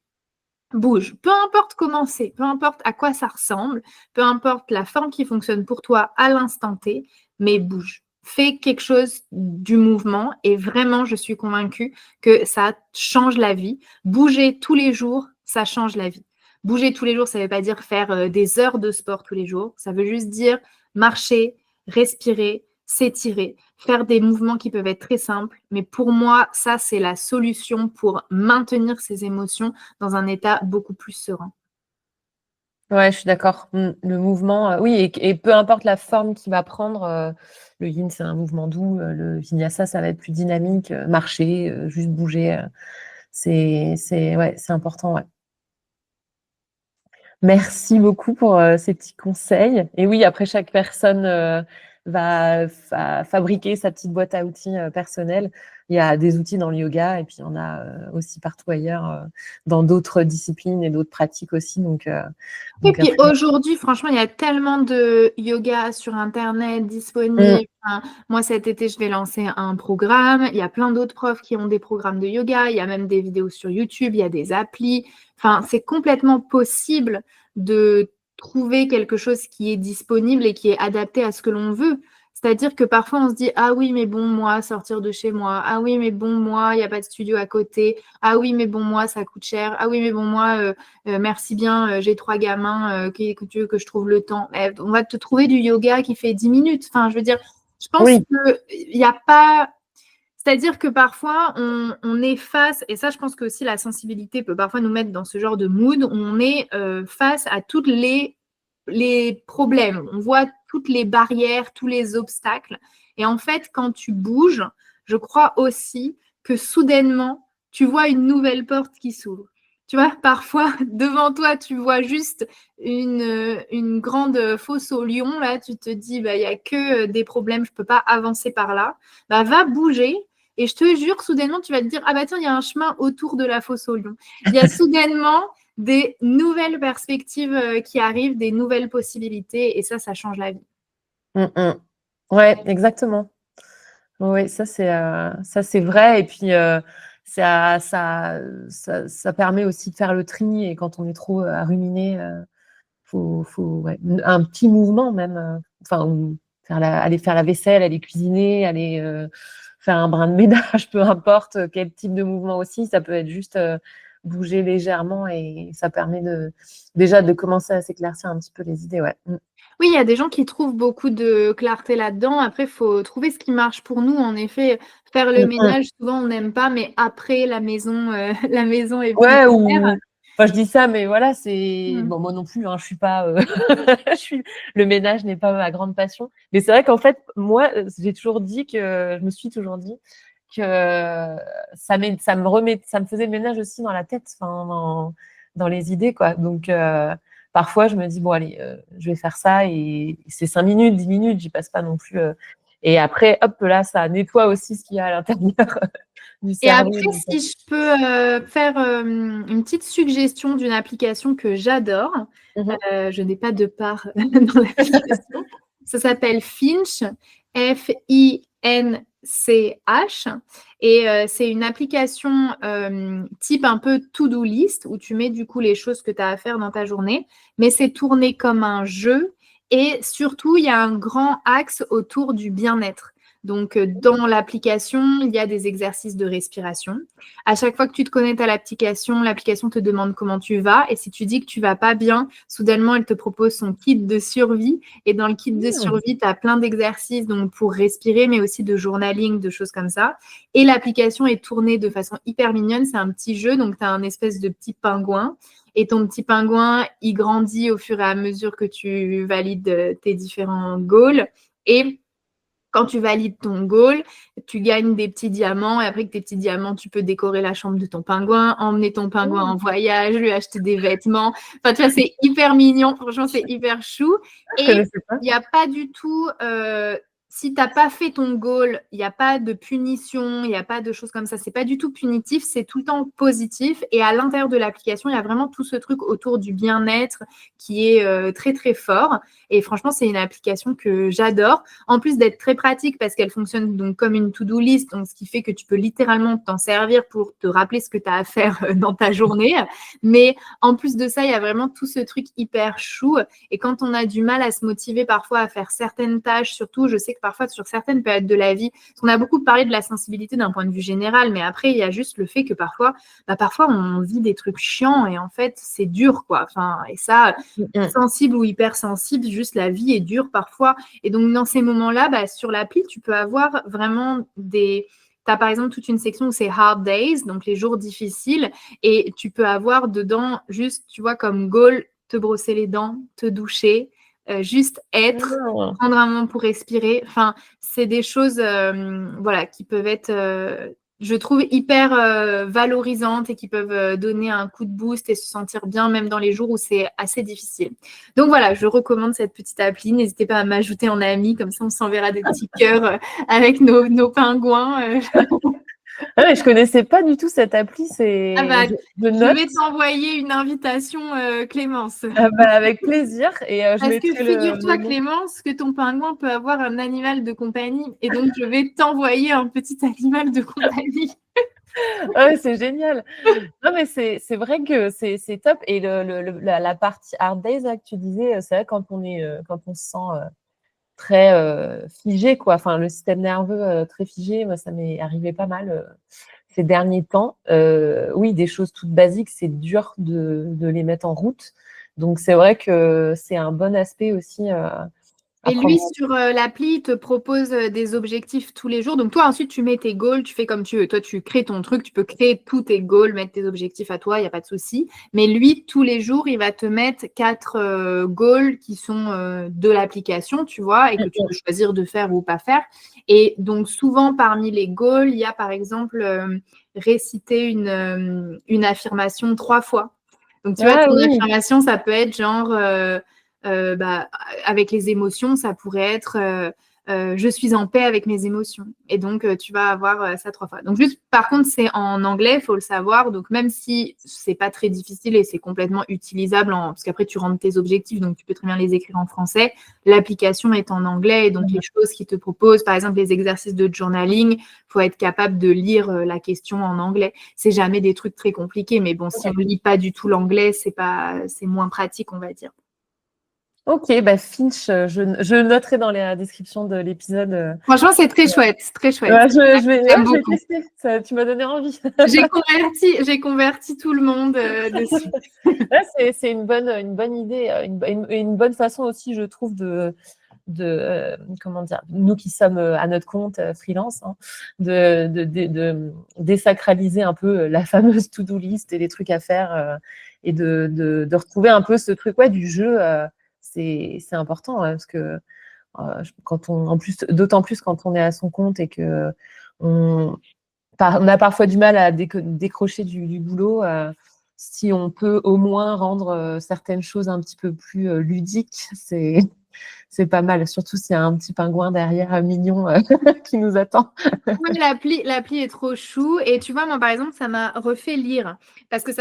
S2: Bouge, peu importe comment c'est, peu importe à quoi ça ressemble, peu importe la forme qui fonctionne pour toi à l'instant T, mais bouge. Fais quelque chose du mouvement et vraiment, je suis convaincue que ça change la vie. Bouger tous les jours, ça change la vie. Bouger tous les jours, ça ne veut pas dire faire des heures de sport tous les jours. Ça veut juste dire marcher, respirer, s'étirer, faire des mouvements qui peuvent être très simples. Mais pour moi, ça, c'est la solution pour maintenir ses émotions dans un état beaucoup plus serein.
S3: Ouais, je suis d'accord. Le mouvement, oui, et peu importe la forme qu'il va prendre, le yin, c'est un mouvement doux, le vinyasa, ça va être plus dynamique, marcher, juste bouger, ouais, c'est important, ouais. Merci beaucoup pour ces petits conseils. Et oui, après, chaque personne va fabriquer sa petite boîte à outils personnelle. Il y a des outils dans le yoga et puis il y en a aussi partout ailleurs, dans d'autres disciplines et d'autres pratiques aussi.
S2: Et puis
S3: Après,
S2: aujourd'hui, franchement, il y a tellement de yoga sur Internet disponible. Enfin, moi, cet été, je vais lancer un programme. Il y a plein d'autres profs qui ont des programmes de yoga. Il y a même des vidéos sur YouTube. Il y a des applis. Enfin, c'est complètement possible de trouver quelque chose qui est disponible et qui est adapté à ce que l'on veut. C'est-à-dire que parfois, on se dit, ah oui, mais bon, moi, sortir de chez moi. Ah oui, mais bon, moi, il n'y a pas de studio à côté. Ah oui, mais bon, moi, ça coûte cher. Ah oui, mais bon, moi, merci bien, j'ai 3 gamins, que tu veux que je trouve le temps. On va te trouver du yoga qui fait 10 minutes. Enfin, je veux dire, je pense
S3: oui,
S2: qu'il n'y a pas. C'est-à-dire que parfois, on est face, et ça, je pense que aussi la sensibilité peut parfois nous mettre dans ce genre de mood, où on est face à toutes les problèmes. On voit toutes les barrières, tous les obstacles. Et en fait, quand tu bouges, je crois aussi que soudainement, tu vois une nouvelle porte qui s'ouvre. Tu vois, parfois, devant toi, tu vois juste une grande fosse au lion. Là, tu te dis, bah, il n'y a que des problèmes, je ne peux pas avancer par là. Bah, va bouger. Et je te jure, soudainement, tu vas te dire, ah bah tiens, il y a un chemin autour de la fosse au lion. Il y a soudainement des nouvelles perspectives qui arrivent, des nouvelles possibilités. Et ça change la vie.
S3: Ouais, exactement. Oui, ça c'est vrai. Et puis, ça permet aussi de faire le tri. Et quand on est trop à ruminer, ouais, un petit mouvement même. Enfin, aller faire la vaisselle, aller cuisiner, aller faire un brin de ménage, peu importe quel type de mouvement aussi. Ça peut être juste bouger légèrement et ça permet déjà de commencer à s'éclaircir un petit peu les idées. Ouais.
S2: Oui, il y a des gens qui trouvent beaucoup de clarté là-dedans. Après, il faut trouver ce qui marche pour nous. En effet, faire le ménage, souvent, on n'aime pas, mais après, la maison, la maison est plus
S3: Ouais,
S2: chère.
S3: enfin, je dis ça, mais voilà, c'est
S2: Mm.
S3: bon, moi non plus, hein, je suis pas, le ménage n'est pas ma grande passion. Mais c'est vrai qu'en fait, moi, je me suis toujours dit que ça me faisait le ménage aussi dans la tête, enfin, dans les idées, quoi. Donc, parfois, je me dis bon, allez, je vais faire ça et c'est 5 minutes, 10 minutes, j'y passe pas non plus. Et après, hop, là, ça nettoie aussi ce qu'il y a à l'intérieur du
S2: Et
S3: cerveau.
S2: après, si je peux faire une petite suggestion d'une application que j'adore,
S3: Mhm.
S2: je n'ai pas de part dans l'application. Ça s'appelle Finch, Finch. Et c'est une application type un peu to-do list où tu mets du coup les choses que tu as à faire dans ta journée, mais c'est tourné comme un jeu. Et surtout, il y a un grand axe autour du bien-être. Donc, dans l'application, il y a des exercices de respiration. À chaque fois que tu te connectes à l'application te demande comment tu vas. Et si tu dis que tu vas pas bien, soudainement, elle te propose son kit de survie. Et dans le kit de survie, tu as plein d'exercices donc pour respirer, mais aussi de journaling, de choses comme ça. Et l'application est tournée de façon hyper mignonne. C'est un petit jeu, donc tu as un espèce de petit pingouin. Et ton petit pingouin, il grandit au fur et à mesure que tu valides tes différents goals. Et quand tu valides ton goal, tu gagnes des petits diamants et après que tes petits diamants, tu peux décorer la chambre de ton pingouin, emmener ton pingouin en voyage, lui acheter des vêtements. Enfin, tu vois, c'est hyper mignon. Franchement, c'est hyper chou.
S3: Je
S2: Et
S3: connaissais pas.
S2: il n'y a pas du tout... si tu n'as pas fait ton goal, il n'y a pas de punition, il n'y a pas de choses comme ça. C'est pas du tout punitif, c'est tout le temps positif. Et à l'intérieur de l'application, il y a vraiment tout ce truc autour du bien-être qui est très, très fort. Et franchement, c'est une application que j'adore. En plus d'être très pratique parce qu'elle fonctionne donc comme une to-do list, donc ce qui fait que tu peux littéralement t'en servir pour te rappeler ce que tu as à faire dans ta journée. Mais en plus de ça, il y a vraiment tout ce truc hyper chou. Et quand on a du mal à se motiver parfois à faire certaines tâches, surtout, je sais que parfois sur certaines périodes de la vie, parce qu'on a beaucoup parlé de la sensibilité d'un point de vue général, mais après, il y a juste le fait que parfois on vit des trucs chiants et en fait, c'est dur, quoi. Enfin, et ça, sensible ou hypersensible, juste la vie est dure parfois. Et donc, dans ces moments-là, sur l'appli, tu peux avoir vraiment des... Tu as par exemple toute une section où c'est hard days, donc les jours difficiles, et tu peux avoir dedans juste, tu vois, comme goal, te brosser les dents, te doucher, juste être, prendre un moment pour respirer. Enfin, c'est des choses voilà, qui peuvent être, je trouve, hyper valorisantes et qui peuvent donner un coup de boost et se sentir bien même dans les jours où c'est assez difficile. Donc voilà, je recommande cette petite appli. N'hésitez pas à m'ajouter en ami, comme ça on s'enverra des petits cœurs avec nos pingouins.
S3: Ah, je connaissais pas du tout cette appli.
S2: Ah bah,
S3: Je
S2: je
S3: note.
S2: vais t'envoyer une invitation, Clémence.
S3: Ah bah, avec plaisir. Et je
S2: Parce que
S3: mettrai
S2: figure-toi,
S3: le nom.
S2: Clémence, que ton pingouin peut avoir un animal de compagnie. Et donc, je vais t'envoyer un petit animal de compagnie.
S3: Ouais, c'est génial. Non, mais c'est vrai que c'est top. Et la partie hard days là, que tu disais, c'est vrai quand quand on se sent très figé, quoi. Enfin, le système nerveux très figé, moi, ça m'est arrivé pas mal ces derniers temps. Oui, des choses toutes basiques, c'est dur de les mettre en route. Donc, c'est vrai que c'est un bon aspect aussi à
S2: Et
S3: prendre.
S2: lui, sur l'appli, il te propose des objectifs tous les jours. Donc, toi, ensuite, tu mets tes goals, tu fais comme tu veux. Toi, tu crées ton truc, tu peux créer tous tes goals, mettre tes objectifs à toi, il n'y a pas de souci. Mais lui, tous les jours, il va te mettre 4 goals qui sont de l'application, tu vois, et que tu peux choisir de faire ou pas faire. Et donc, souvent, parmi les goals, il y a, par exemple, réciter une affirmation 3 fois. Donc, tu vois,
S3: Ah
S2: ton
S3: oui.
S2: affirmation, ça peut être genre... avec les émotions, ça pourrait être je suis en paix avec mes émotions. Et donc, tu vas avoir ça 3 fois. Donc, juste, par contre, c'est en anglais, il faut le savoir. Donc, même si c'est pas très difficile et c'est complètement utilisable, parce qu'après, tu rentres tes objectifs, donc tu peux très bien les écrire en français, l'application est en anglais. Et donc, les choses qu'ils te proposent, par exemple, les exercices de journaling, il faut être capable de lire la question en anglais. C'est jamais des trucs très compliqués, mais bon, si on ne lit pas du tout l'anglais, c'est moins pratique, on va dire.
S3: Ok, bah Finch, je noterai dans la description de l'épisode.
S2: Franchement, c'est très chouette, très chouette.
S3: Ouais,
S2: J'aime
S3: je vais
S2: beaucoup.
S3: tester. Tu m'as donné envie.
S2: J'ai converti tout le monde dessus.
S3: Ouais, c'est une bonne idée, une bonne façon aussi, je trouve, comment dire, nous qui sommes à notre compte freelance, hein, de désacraliser un peu la fameuse to-do list et les trucs à faire et de retrouver un peu ce truc du jeu. C'est important parce que d'autant plus quand on est à son compte et que on a parfois du mal à décrocher du boulot. Si on peut au moins rendre certaines choses un petit peu plus ludiques, c'est pas mal. Surtout s'il y a un petit pingouin derrière mignon qui nous attend.
S2: Oui, l'appli est trop chou. Et tu vois, moi, par exemple, ça m'a refait lire. Parce que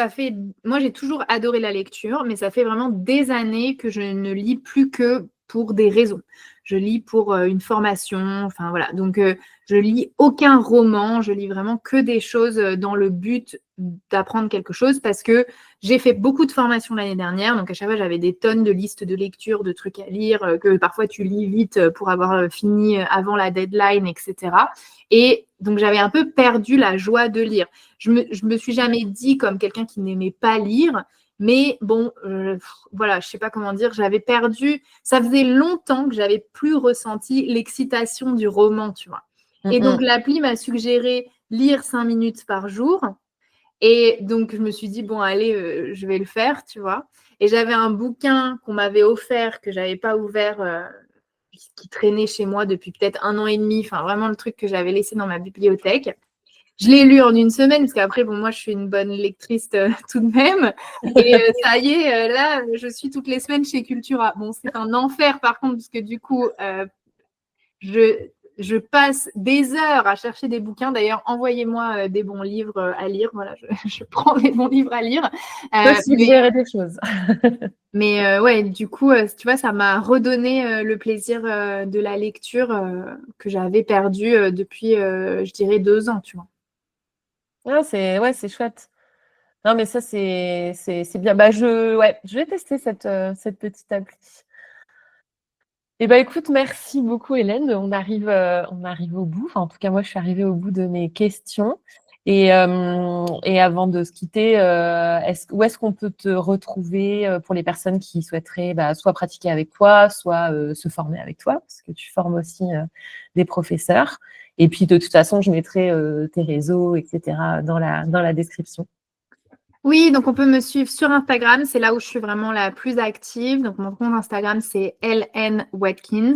S2: moi, j'ai toujours adoré la lecture, mais ça fait vraiment des années que je ne lis plus que pour des raisons. Je lis pour une formation, enfin voilà. Donc, je lis aucun roman, je lis vraiment que des choses dans le but d'apprendre quelque chose parce que j'ai fait beaucoup de formations l'année dernière. Donc, à chaque fois, j'avais des tonnes de listes de lecture, de trucs à lire, que parfois tu lis vite pour avoir fini avant la deadline, etc. Et donc, j'avais un peu perdu la joie de lire. Je me suis jamais dit comme quelqu'un qui n'aimait pas lire, mais bon, voilà, je sais pas comment dire, j'avais perdu. Ça faisait longtemps que j'avais plus ressenti l'excitation du roman, tu vois. Et donc, l'appli m'a suggéré lire 5 minutes par jour. Et donc, je me suis dit, bon, allez, je vais le faire, tu vois. Et j'avais un bouquin qu'on m'avait offert, que je n'avais pas ouvert qui traînait chez moi depuis peut-être 1 an et demi, enfin vraiment le truc que j'avais laissé dans ma bibliothèque. Je l'ai lu en une semaine, parce qu'après, bon, moi, je suis une bonne lectrice tout de même. Et ça y est, là, je suis toutes les semaines chez Cultura. Bon, c'est un enfer, par contre, parce que du coup, je passe des heures à chercher des bouquins. D'ailleurs, envoyez-moi des bons livres à lire. Voilà, je prends des bons livres à lire.
S3: Je peux suggérer des choses.
S2: Mais ouais, du coup, tu vois, ça m'a redonné le plaisir de la lecture que j'avais perdu depuis, je dirais, 2 ans, tu vois.
S3: Ah, c'est chouette. Non, mais ça, c'est bien. Bah, je vais tester cette petite appli. Eh ben, écoute, merci beaucoup, Hélène. On arrive au bout. Enfin, en tout cas, moi, je suis arrivée au bout de mes questions. Et avant de se quitter, où est-ce qu'on peut te retrouver pour les personnes qui souhaiteraient soit pratiquer avec toi, soit se former avec toi, parce que tu formes aussi des professeurs. Et puis, de toute façon, je mettrai tes réseaux, etc., dans la description.
S2: Oui, donc on peut me suivre sur Instagram, c'est là où je suis vraiment la plus active. Donc mon compte Instagram, c'est LN Watkins.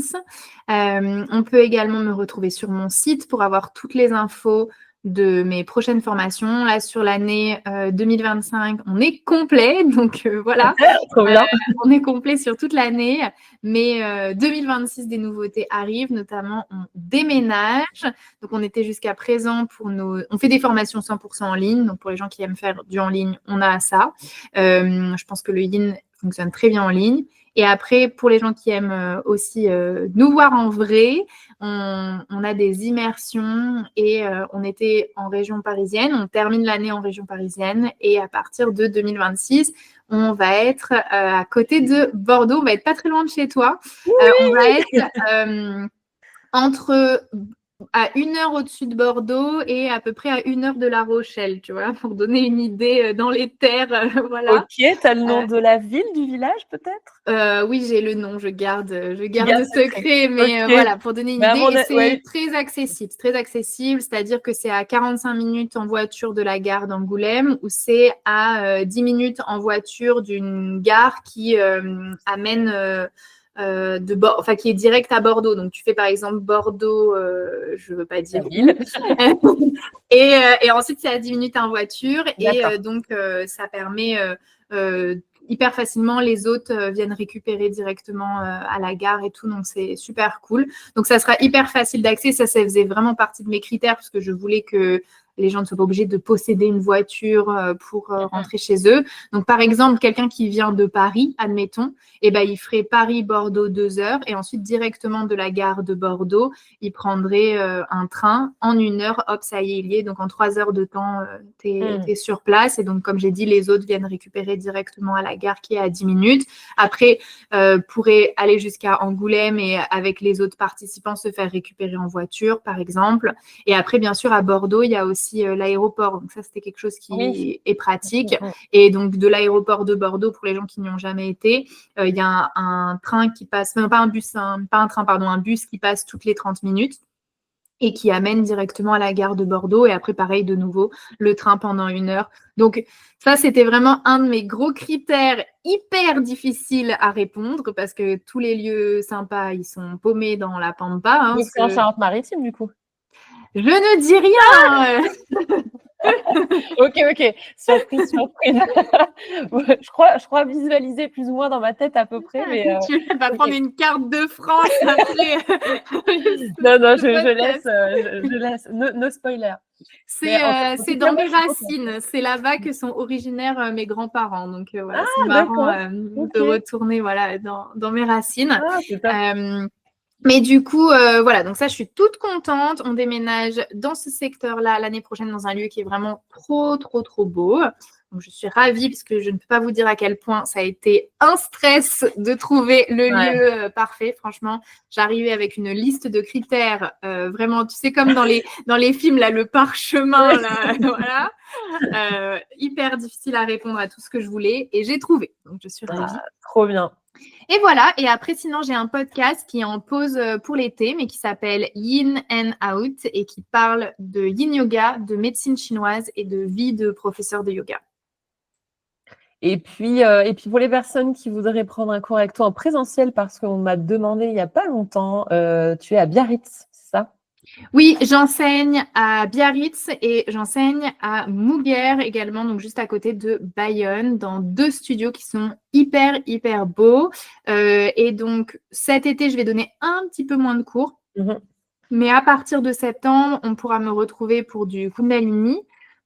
S2: On peut également me retrouver sur mon site pour avoir toutes les infos de mes prochaines formations. Là, sur l'année 2025, on est complet. Donc voilà,
S3: Trop bien.
S2: on est complet sur toute l'année. Mais 2026, des nouveautés arrivent, notamment on déménage. Donc, on était jusqu'à présent on fait des formations 100% en ligne. Donc, pour les gens qui aiment faire du en ligne, on a ça. Je pense que le yin fonctionne très bien en ligne. Et après, pour les gens qui aiment aussi nous voir en vrai, on a des immersions et on était en région parisienne. On termine l'année en région parisienne et à partir de 2026, on va être à côté de Bordeaux. On va être pas très loin de chez toi.
S3: Oui.
S2: On va être à 1 heure au-dessus de Bordeaux et à peu près à 1 heure de La Rochelle, tu vois, pour donner une idée dans les terres, voilà.
S3: Ok, tu as le nom de la ville, du village peut-être?
S2: Oui, j'ai le nom, je garde le secret, mais
S3: Ok.
S2: voilà, pour donner une
S3: Mais à
S2: idée.
S3: mon
S2: Et
S3: avis,
S2: c'est
S3: ouais.
S2: très accessible, c'est-à-dire que c'est à 45 minutes en voiture de la gare d'Angoulême ou c'est à 10 minutes en voiture d'une gare qui amène enfin qui est direct à Bordeaux. Donc tu fais par exemple Bordeaux, je veux pas
S3: La
S2: dire où.
S3: ville.
S2: Et ensuite c'est à 10 minutes en voiture et
S3: D'accord.
S2: donc ça permet hyper facilement, les hôtes viennent récupérer directement à la gare et tout, donc c'est super cool. Donc ça sera hyper facile d'accès, ça faisait vraiment partie de mes critères parce que je voulais que les gens ne soient pas obligés de posséder une voiture pour rentrer chez eux. Donc par exemple, quelqu'un qui vient de Paris, admettons, eh ben, il ferait Paris-Bordeaux 2 heures et ensuite directement de la gare de Bordeaux, il prendrait un train en 1 heure, hop, ça y est, il y est. Donc en 3 heures de temps, tu es sur place. Et donc, comme j'ai dit, les autres viennent récupérer directement à la gare qui est à 10 minutes. Après, pourrait aller jusqu'à Angoulême et avec les autres participants se faire récupérer en voiture, par exemple. Et après, bien sûr, à Bordeaux, il y a aussi l'aéroport. Donc ça, c'était quelque chose qui est pratique. Et donc, de l'aéroport de Bordeaux, pour les gens qui n'y ont jamais été, il y a un train qui passe, non pas un bus, un bus qui passe toutes les 30 minutes et qui amène directement à la gare de Bordeaux. Et après, pareil, de nouveau, le train pendant 1 heure. Donc, ça, c'était vraiment un de mes gros critères hyper difficiles à répondre parce que tous les lieux sympas, ils sont paumés dans la pampa. Hein,
S3: Donc, c'est en Charente-Maritime, du coup.
S2: Je ne dis rien.
S3: Ok. Surprise. je crois visualiser plus ou moins dans ma tête à peu près. Mais,
S2: tu vas prendre une carte de France après.
S3: non, je laisse. No spoiler.
S2: C'est dans mes racines. C'est là-bas que sont originaires mes grands-parents. Donc voilà, c'est marrant de retourner voilà, dans mes racines.
S3: Ah, c'est top.
S2: Mais du coup, voilà, donc ça, je suis toute contente. On déménage dans ce secteur-là l'année prochaine dans un lieu qui est vraiment trop, trop, trop beau. Donc, je suis ravie parce que je ne peux pas vous dire à quel point ça a été un stress de trouver le lieu parfait. Franchement, j'arrivais avec une liste de critères, vraiment, tu sais, comme dans les films, là, le parchemin, là, voilà. Hyper difficile à répondre à tout ce que je voulais et j'ai trouvé. Donc, je suis ravie.
S3: Trop bien.
S2: Et voilà, et après, sinon, j'ai un podcast qui est en pause pour l'été, mais qui s'appelle Yin and Out et qui parle de yin yoga, de médecine chinoise et de vie de professeur de yoga.
S3: Et puis pour les personnes qui voudraient prendre un cours avec toi en présentiel, parce qu'on m'a demandé il n'y a pas longtemps, tu es à Biarritz, c'est ça?
S2: Oui, j'enseigne à Biarritz et j'enseigne à Mouguer également, donc juste à côté de Bayonne, dans 2 studios qui sont hyper, hyper beaux. Et donc cet été, je vais donner un petit peu moins de cours.
S3: Mhm.
S2: Mais à partir de septembre, on pourra me retrouver pour du Kundalini,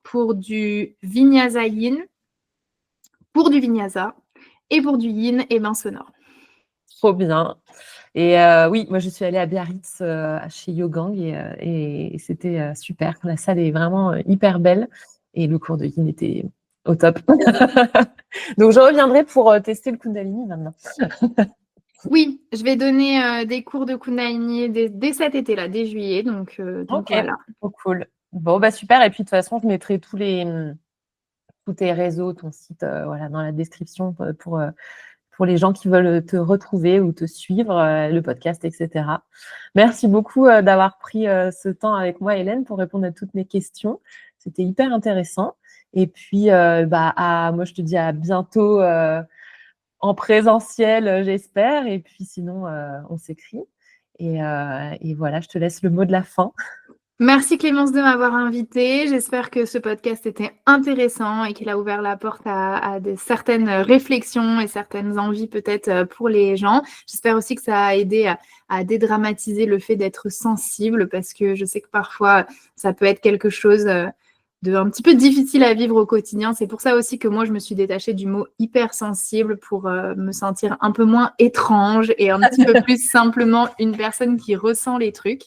S2: pour du Vinyasa Yin, pour du Vinyasa et pour du Yin et bain sonore.
S3: Trop bien. Et oui, moi je suis allée à Biarritz chez Yogang et c'était super. La salle est vraiment hyper belle et le cours de yin était au top. Donc je reviendrai pour tester le Kundalini maintenant.
S2: Oui, je vais donner des cours de Kundalini dès cet été-là, dès juillet. Donc
S3: Ok,
S2: voilà.
S3: trop cool. Bon, bah super. Et puis de toute façon, je mettrai tous tes réseaux, ton site voilà, dans la description pour les gens qui veulent te retrouver ou te suivre, le podcast, etc. Merci beaucoup d'avoir pris ce temps avec moi, Hélène, pour répondre à toutes mes questions. C'était hyper intéressant. Et puis, moi, je te dis à bientôt en présentiel, j'espère. Et puis, sinon, on s'écrit. Et voilà, je te laisse le mot de la fin.
S2: Merci Clémence de m'avoir invitée. J'espère que ce podcast était intéressant et qu'il a ouvert la porte à certaines réflexions et certaines envies peut-être pour les gens. J'espère aussi que ça a aidé à dédramatiser le fait d'être sensible parce que je sais que parfois ça peut être quelque chose de un petit peu difficile à vivre au quotidien. C'est pour ça aussi que moi je me suis détachée du mot hypersensible pour me sentir un peu moins étrange et un petit peu plus simplement une personne qui ressent les trucs.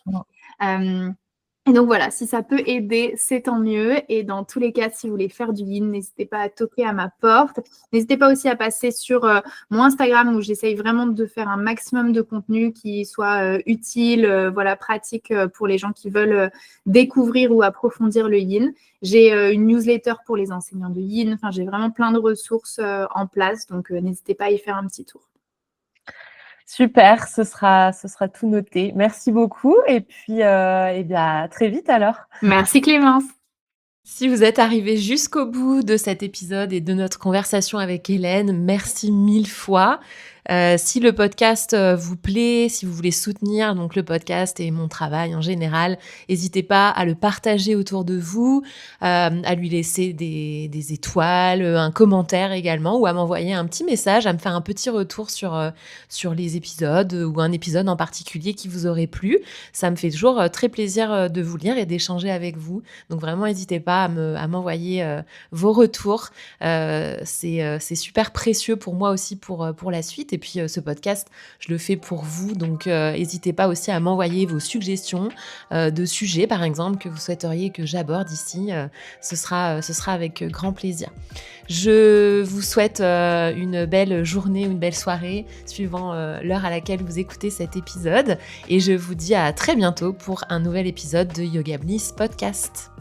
S2: Et donc voilà, si ça peut aider, c'est tant mieux. Et dans tous les cas, si vous voulez faire du yin, n'hésitez pas à toquer à ma porte. N'hésitez pas aussi à passer sur mon Instagram où j'essaye vraiment de faire un maximum de contenu qui soit utile, pratique pour les gens qui veulent découvrir ou approfondir le yin. J'ai une newsletter pour les enseignants de yin. Enfin, j'ai vraiment plein de ressources en place. Donc, n'hésitez pas à y faire un petit tour.
S3: Super, ce sera tout noté. Merci beaucoup. Et puis, à très vite alors.
S2: Merci Clémence.
S1: Si vous êtes arrivé jusqu'au bout de cet épisode et de notre conversation avec Hélène, merci 1000 fois. Si le podcast vous plaît, si vous voulez soutenir donc le podcast et mon travail en général, n'hésitez pas à le partager autour de vous, à lui laisser des étoiles, un commentaire également, ou à m'envoyer un petit message, à me faire un petit retour sur les épisodes ou un épisode en particulier qui vous aurait plu. Ça me fait toujours très plaisir de vous lire et d'échanger avec vous. Donc vraiment, n'hésitez pas à m'envoyer vos retours. C'est super précieux pour moi aussi pour la suite. Et puis ce podcast, je le fais pour vous. Donc n'hésitez pas aussi à m'envoyer vos suggestions de sujets, par exemple, que vous souhaiteriez que j'aborde ici. Ce sera avec grand plaisir. Je vous souhaite une belle journée, une belle soirée, suivant l'heure à laquelle vous écoutez cet épisode. Et je vous dis à très bientôt pour un nouvel épisode de Yoga Bliss Podcast.